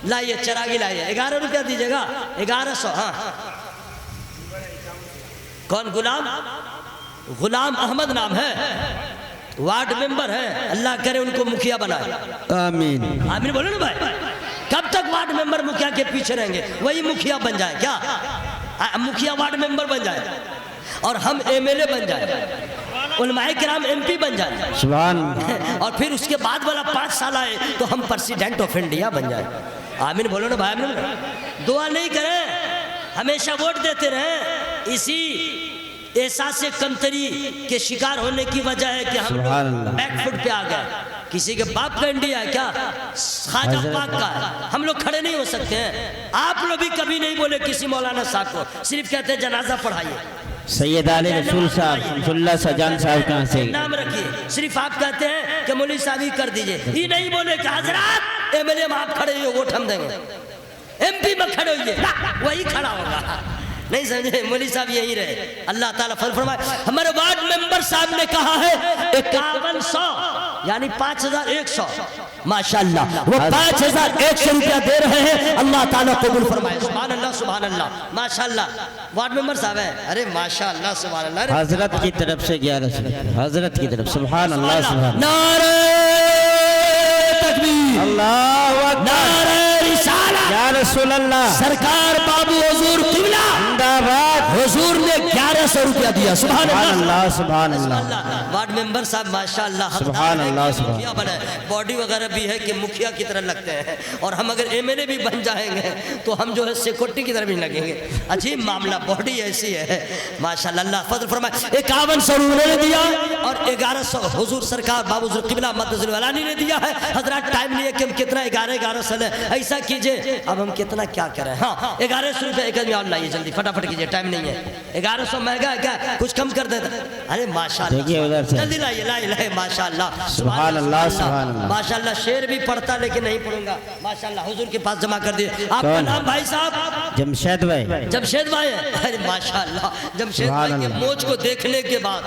لائیے چراغی لائیے, 11 روپیہ دیجئے گا. 1100. ہاں کون؟ غلام احمد نام ہے, وارڈ ممبر ہے, اللہ کرے ان کو مکھیا بنائے. آمین. آمین بولو نا بھائی. کب تک وارڈ ممبر مکھیا کے پیچھے رہیں گے؟ وہی مکھیا بن جائے کیا, مکھیا وارڈ ممبر بن جائے, اور ہم ایم ایل اے بن جائے, علماء کرام ایم پی بن جائے, سبحان. اور پھر اس کے بعد والا 5 سال آئے تو ہم پریزیڈنٹ آف انڈیا بن جائے. آمین بولو نا بھائی. آمین. دعا نہیں کریں, ہمیشہ ووٹ دیتے رہیں. اسی احساس کمتری کے شکار ہونے کی وجہ ہے کہ ہم لوگ بیک فٹ پہ آ گئے. کسی کے باپ کا انڈیا ہے کیا؟ خواجہ پاک کا ہے. ہم لوگ کھڑے نہیں ہو سکتے ہیں. آپ لوگ بھی کبھی نہیں بولے کسی مولانا صاحب کو, صرف کہتے ہیں جنازہ پڑھائیے. سید علی رسول صاحب شمس اللہ سجان صاحب کہاں سے نام رکھیے, صرف آپ کہتے ہیں کہ مولوی صاحب ہی کر دیجئے. یہ نہیں بولے کہ حضرات ایم ایل اے میں آپ کھڑے ہوئے ووٹ ہم دیں گے, ایم پی میں کھڑے ہوئے وہی کھڑا ہوگا. نہیں سمجھے؟ مولوی صاحب یہی رہے. اللہ تعالیٰ فضل فرمائے. ہمارے وارڈ ممبر صاحب نے کہا ہے 5100 یعنی 5100. ماشاءاللہ وہ 5100 روپیہ دے رہے ہیں, اللہ تعالیٰ قبول فرمائے. سبحان اللہ سبحان اللہ. ماشاءاللہ وارڈ ممبر صاحب ہیں. ارے ماشاءاللہ سبحان اللہ. حضرت کی طرف سے 1100, حضرت کی طرف. سبحان اللہ سبحان. نعرہ تکبیر, اللہ اکبر, نعرہ رسالت, یا رسول اللہ, سرکار بابو حضور قبلہ زندہ باد. حضور نے 1100 روپیہ دیا. سبحان اللہ سبحان اللہ. وارڈ ممبر صاحب ماشاءاللہ سبحان اللہ سبحان. مکھیا بنے, باڈی وغیرہ بھی ہے کہ مکھیا کی طرح لگتے ہیں, اور ہم اگر ایم ایل اے بھی بن جائیں گے تو ہم جو ہے سیکورٹی کی طرح بھی لگیں گے. عجیب معاملہ, باڈی ایسی ہے ماشاءاللہ. اللہ فضل فرمائے. 5100 انہوں نے دیا اور 1100 حضور سرکار بابو حضور قبلہ مدد الولانی نے دیا ہے. حضرات ٹائم نہیں ہے کہ ہم کتنا 1100 لیں, ایسا کیجئے اب ہم کتنا کیا کریں. ہاں 1100 روپے ایک آدمی اور لائیے, جلدی فٹافٹ کیجئے, ٹائم نہیں ہے. 1100 مہنگا ہے کیا, کچھ کم کر دیتا. ارے ماشاءاللہ جلدی لائیے لائیے ماشاءاللہ سبحان اللہ سبحان اللہ. ماشاءاللہ. شعر بھی پڑھتا لیکن نہیں پڑھوں گا. ماشاءاللہ حضور کے پاس جمع کر دیے. آپ کا نام بھائی صاحب؟ جمشید بھائی. جمشید بھائی. ارے ماشاءاللہ جمشید بھائی کے موچ کو دیکھنے کے بعد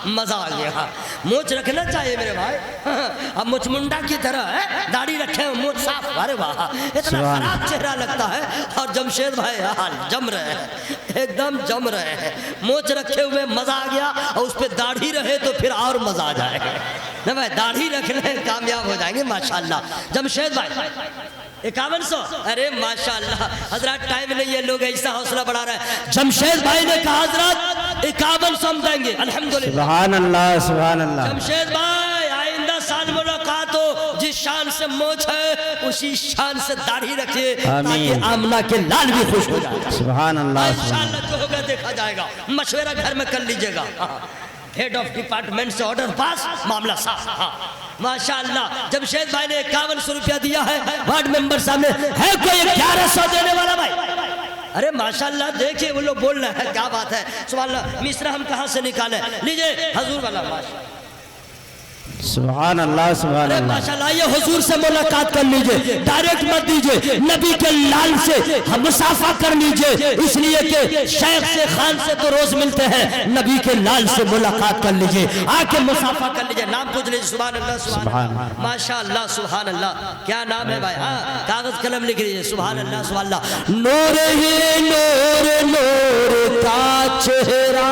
مزہ آ گیا. موچ رکھنا چاہیے میرے بھائی, اب مچ منڈا کی طرح ہے, داڑھی رکھے ہیں, موچ صاف. ارے واہ اتنا خراب چہرہ لگتا ہے, اور جمشید بھائی جم رہے ہیں, ایک دم جم رہے ہیں. موچ رکھے ہوئے مزہ آ گیا, اور اس پہ داڑھی رہے تو پھر اور مزہ آ جائے گا. نہ بھائی داڑھی رکھنے کامیاب ہو جائیں گے ماشاءاللہ. جمشید بھائی 5100. ارے ماشاءاللہ حضرات ٹائم نہیں ہے, لوگ ایسا حوصلہ بڑھا رہے ہیں. جمشید بھائی نے کہا حضرات 5100 ہم دیں گے. الحمدللہ سبحان اللہ سبحان اللہ. جمشید بھائی آئندہ سال ملاقات ہو, جس شان سے موچ ہے اسی شان سے داڑھی رکھیے تاکہ آمنہ کے لال بھی خوش ہو جائے. سبحان اللہ. انشاءاللہ جو ہوگا دیکھا جائے گا. مشورہ گھر میں کر لیجئے گا. ہیڈ آف ڈپارٹمنٹ سے آرڈر پاس, معاملہ صاف. ماشاءاللہ جمشید بھائی نے 5100 روپیہ دیا ہے. وارڈ ممبر صاحب نے ہے کوئی 1100 دینے والا بھائی؟ ارے ماشاءاللہ دیکھیں وہ لوگ بول رہے ہیں, کیا بات ہے. سبحان اللہ. مصرا ہم کہاں سے نکالیں, لیجئے حضور والا. سبحان اللہ سبحان اللہ. ماشاءاللہ یہ حضور سے ملاقات کر لیجئے, ڈائریکٹ مت دیجئے, نبی کے لال سے مصافحہ کر لیجئے, اس لیے کہ شیخ سے خان سے تو روز ملتے ہیں, نبی کے لال سے ملاقات کر لیجئے, آ کے مصافحہ کر لیجئے, نام پوچھ لیجئے. سبحان اللہ سبحان اللہ. ماشاءاللہ سبحان اللہ. کیا نام ہے بھائی؟ ہاں کاغذ قلم لکھ لیجئے. سبحان اللہ سبحان اللہ. نور ہی نور نور کا چہرہ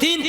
3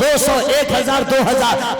200, 1000, 2000,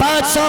500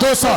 200,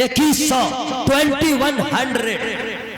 2100, 2100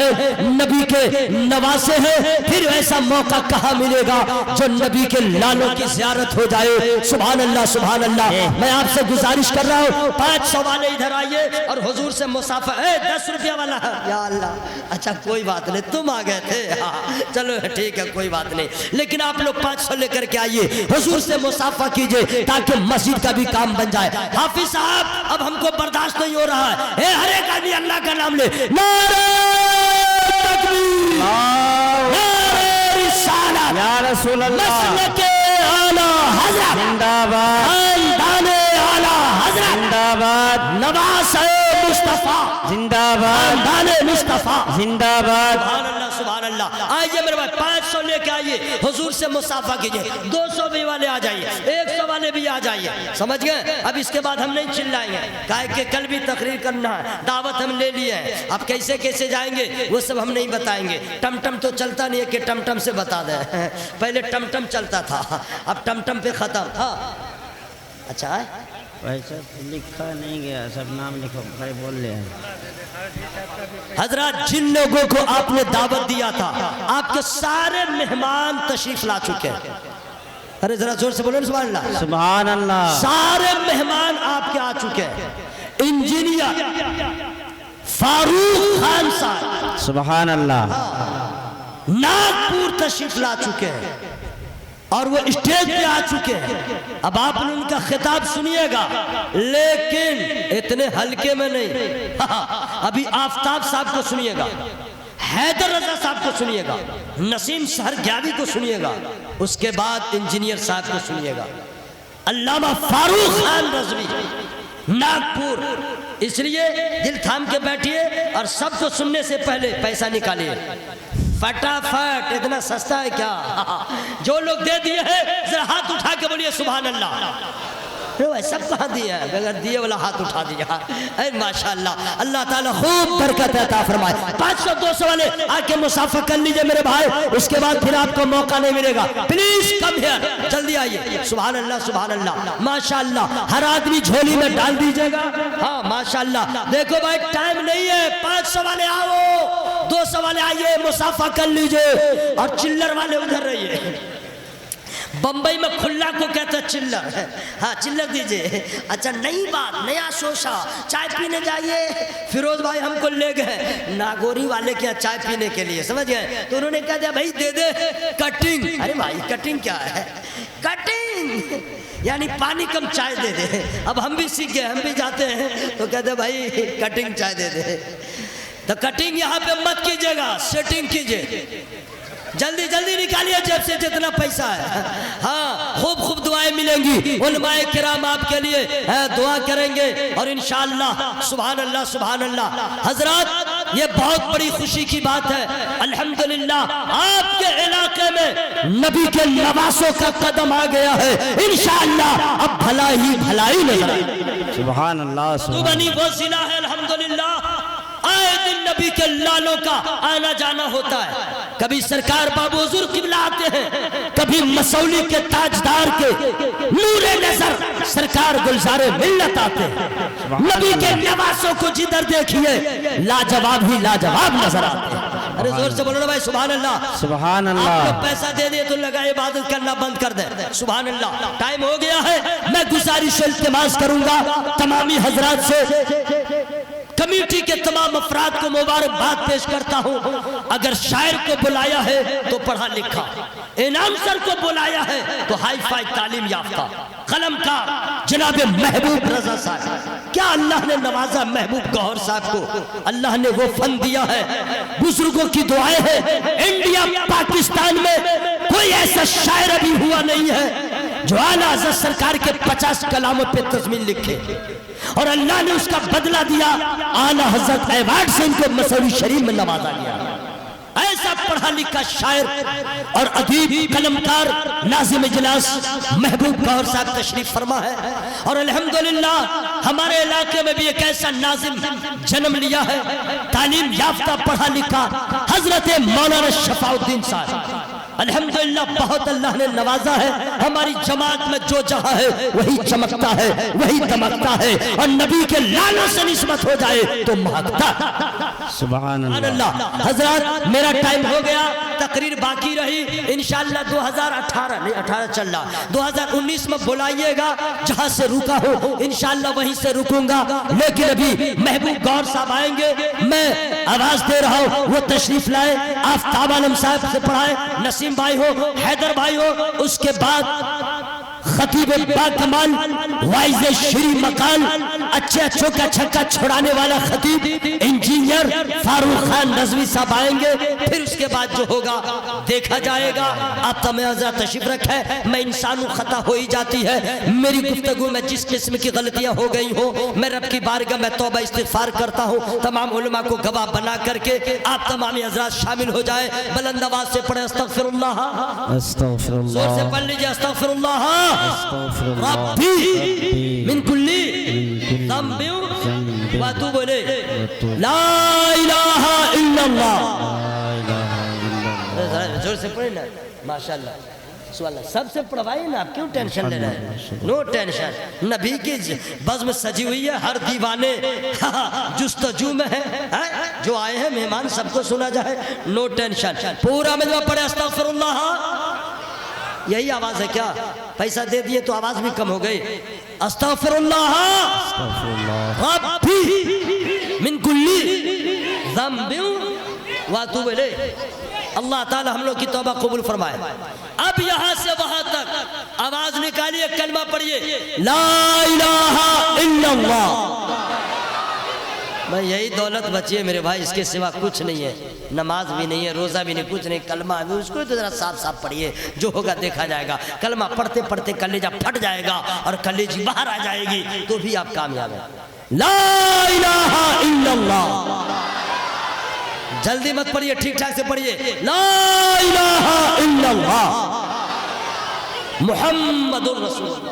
ہے نبی کے نواسے ہیں، پھر ایسا موقع کہاں ملے گا جو نبی کے لالوں کی زیارت ہو جائے. سبحان اللہ سبحان اللہ. میں آپ سے گزارش کر رہا ہوں 500 والے ادھر آئیے اور حضور سے مصافحہ. 10 روپیہ والا ہے یا اللہ. اچھا کوئی بات نہیں، تم آ گئے تھے، چلو ٹھیک ہے کوئی بات نہیں، لیکن آپ لوگ 500 لے کر کے آئیے، حضور سے مصافحہ کیجئے تاکہ مسجد کا بھی کام بن جائے. حافظ صاحب اب ہم کو برداشت نہیں ہو رہا ہے، ہر ایک آدمی اللہ کا نام لے. نعرہ تکبیر، نعرہ رسالت، یا رسول اللہ، مسلک اعلیٰ حضرت زندہ باد، خاندان اعلیٰ حضرت، زندہ باد، نواز مصطفیٰ، زندہ باد، خاندان مصطفیٰ، زندہ باد. سبحان اللہ سبحان اللہ. آئیے میرے بھائی 500 لے کے آئیے، حضور سے مصافحہ کیجئے. 200 بھی والے آ جائیے، 100 والے بھی آ جائیے. سمجھ گئے؟ اب اس کے بعد ہم نہیں چلائیں گے، کہا کہ کل بھی تقریر کرنا ہے، دعوت ہم لے لیے ہیں. اب کیسے کیسے جائیں گے وہ سب ہم نہیں بتائیں گے. ٹم ٹم تو چلتا نہیں ہے کہ ٹم ٹم سے بتا دیں. پہلے ٹم ٹم چلتا تھا، اب ٹم ٹم پہ ختم. ہاں اچھا ہے ویسے لکھا نہیں گیا، سب نام لکھو، بھائی بول لے. حضرات جن لوگوں کو آپ نے دعوت دیا تھا آپ کے سارے مہمان تشریف لا چکے ہیں. ارے ذرا زور سے بولو سبحان اللہ. سبحان اللہ. سارے مہمان آپ کے آ چکے ہیں. انجینئر فاروق خان صاحب سبحان اللہ. ناگپور تشریف لا چکے ہیں اور وہ اسٹیج پہ آ چکے ہیں. اب آپ نے ان کا خطاب سنیے گا لیکن اتنے ہلکے میں نہیں. ابھی آفتاب صاحب کو سنیے گا، حیدر رضا صاحب کو سنیے گا، نسیم سہرگیاوی کو سنیے گا، اس کے بعد انجینئر صاحب کو سنیے گا، علامہ فاروق خان رضوی ناگپور. اس لیے دل تھام کے بیٹھیے اور سب کو سننے سے پہلے پیسہ نکالیے فٹافٹ. اتنا سستا ہے کیا؟ جو لوگ دے دیے ہیں ذرا ہاتھ اٹھا کے بولیے سبحان اللہ. سب کہاں دیا ہے؟ بغیر دیے والا ہاتھ اٹھا دیا. اے ماشاءاللہ، اللہ تعالیٰ خوب برکت عطا فرمائے. 500 200 والے آ کے مصافحہ کر لیجئے میرے بھائی، اس کے بعد پھر آپ کو موقع نہیں ملے گا. پلیز کم ہیئر، جلدی آئیے. سبحان اللہ سبحان اللہ ماشاءاللہ. ہر آدمی جھولی میں ڈال دیجئے گا. ہاں ماشاءاللہ. دیکھو بھائی ٹائم نہیں ہے، 500 والے آؤ، 200 والے آئیے، مصافحہ کر لیجئے اور چلر والے ادھر رہیے. بمبئی میں کھلا کو کہتا ہے چلر. ہاں چلر دیجئے. اچھا نئی بات، نیا شوشہ، چائے پینے جائیے. فیروز بھائی ہم کو لے گئے ناگوری والے کیا چائے پینے کے لیے، سمجھ گئے؟ تو انہوں نے کہا دیا بھائی دے دے کٹنگ. ارے بھائی کٹنگ کیا ہے؟ کٹنگ یعنی پانی کم چائے دے دے. اب ہم بھی سیکھ گئے، ہم بھی جاتے ہیں تو کہتے بھائی کٹنگ چائے دے دے. تو کٹنگ یہاں پہ مت کیجئے گا، سیٹنگ کیجئے. جلدی جلدی نکالیے جیب سے جتنا پیسہ ہے. ہاں خوب خوب دعائیں ملیں گی. علماء کرام آپ کے لیے دعا کریں گے اور انشاءاللہ. سبحان اللہ سبحان اللہ. حضرات یہ بہت بڑی خوشی کی بات ہے. الحمدللہ آپ کے علاقے میں نبی کے نواسوں کا قدم آ گیا ہے. انشاءاللہ اب بھلائی بھلائی نظر آئے. سبحان اللہ. تو بنی وہ ضلع ہے الحمدللہ، آئے دن نبی کے لالوں کا آنا جانا ہوتا ہے. کبھی سرکار بابو حضور قبلہ آتے ہیں، کبھی مسولی کے تاجدار کے نور نظر سرکار گلزار ملت آتے ہیں. نبی کے نواسوں کو جدھر دیکھیے لاجواب ہی لاجواب نظر آتے ہیں. ارے زور سے بولو نا بھائی سبحان اللہ. سبحان اللہ. آپ کو پیسہ دے دیے تو لگا عبادت کرنا بند کر دیں. سبحان اللہ. ٹائم ہو گیا ہے. میں گزارش التماس کروں گا تمامی حضرات سے، کمیٹی کے تمام افراد کو مبارکباد پیش کرتا ہوں. اگر شاعر کو بلایا ہے تو پڑھا لکھا، اناؤنسر کو بلایا ہے تو ہائی فائی تعلیم یافتہ، قلمکار جناب محبوب رضا صاحب. کیا اللہ نے نوازا محبوب گوہر صاحب کو. اللہ نے وہ فن دیا ہے. بزرگوں کی دعائیں ہیں. انڈیا پاکستان میں کوئی ایسا شاعر ابھی ہوا نہیں ہے جو اعلیٰ حضرت سرکار کے 50 کلاموں پہ تضمین لکھے، اور اللہ نے اس کا بدلہ دیا. اعلیٰ حضرت ایوارڈ سے ان کو مسوری شریف میں نوازا گیا. ایسا پڑھا لکھا شاعر اور ادیب قلمکار ناظم اجلاس محبوب گوہر صاحب تشریف فرما ہے. اور الحمدللہ ہمارے علاقے میں بھی ایک ایسا ناظم جنم لیا ہے، تعلیم یافتہ پڑھا لکھا، حضرت مولانا شفاء الدین صاحب. الحمدللہ بہت اللہ نے نوازا ہے، ہماری جماعت میں جو جہاں ہے وہی چمکتا ہے، وہی دمکتا ہے، اور نبی کے لالوں سے نسبت ہو جائے تو مہکتا ہے۔ سبحان اللہ۔ حضرات میرا ٹائم ہو گیا، تقریر باقی رہی، انشاءاللہ 18 چل رہا، 2019 میں بلائیے گا، جہاں سے رکا ہو انشاءاللہ وہیں سے رکوں گا، لیکن ابھی محبوب گور صاحب آئیں گے، میں آواز دے رہا ہوں، وہ تشریف لائے، آفتاب عالم صاحب سے پڑھائے، نسیم بھائی ہو، حیدر بھائی ہو، اس کے بعد خطیب با کمال وائز شری مقال اچھے اچھوں کا چھکا چھڑانے والا خطیب انجینئر فاروق خان نظوی صاحب آئیں گے، پھر اس کے بعد جو ہوگا دیکھا جائے گا۔ آپ تمہیں حضرت تشریف رکھے، میں انسانوں خطا ہو ہی جاتی ہے، میری گفتگو میں جس قسم کی غلطیاں ہو گئی ہوں میں رب کی بارگاہ میں توبہ استغفار کرتا ہوں، تمام علماء کو گواہ بنا کر کے آپ تمام حضرات شامل ہو جائے، بلند آواز سے پڑھیں استغفر اللہ، استغفر اللہ، زور سے پڑھ لیجئے استغفر اللہ ربی من کلی ذنب واتوب الیہ لا الہ الا اللہ۔ زور سے پڑھیں نا، ماشاءاللہ سوال اللہ، سب سے پڑھوائیے نا، آپ کیوں ٹینشن لے رہے ہیں؟ نو ٹینشن، نبی کی بزم سجی ہوئی ہے، ہر دیوانے جستجو میں ہے، جو آئے ہیں مہمان سب کو سنا جائے، نو ٹینشن، پورا مجمع پڑھے استغفر اللہ۔ یہی آواز ہے کیا؟ پیسہ دے دیے تو آواز بھی کم ہو گئی، استغفر اللہ ربی من کلی ذنب واتوب الیہ۔ اللہ تعالی ہم لوگ کی توبہ قبول فرمائے۔ اب یہاں سے وہاں تک آواز نکالیے، کلمہ پڑھیے لا الہ الا اللہ۔ میں یہی دولت بچی ہے میرے بھائی، اس کے سوا کچھ نہیں ہے، نماز بھی نہیں ہے، روزہ بھی نہیں، کچھ نہیں، کلمہ بھی، اس کو تو ذرا صاف صاف پڑھیے، جو ہوگا دیکھا جائے گا۔ کلمہ پڑھتے پڑھتے کلیجہ پھٹ جائے گا اور کلیجی باہر آ جائے گی تو بھی آپ کامیاب ہیں۔ لا الہ الا اللہ، جلدی مت پڑھیے، ٹھیک ٹھاک سے پڑھیے لا الہ الا اللہ محمد الرسول اللہ۔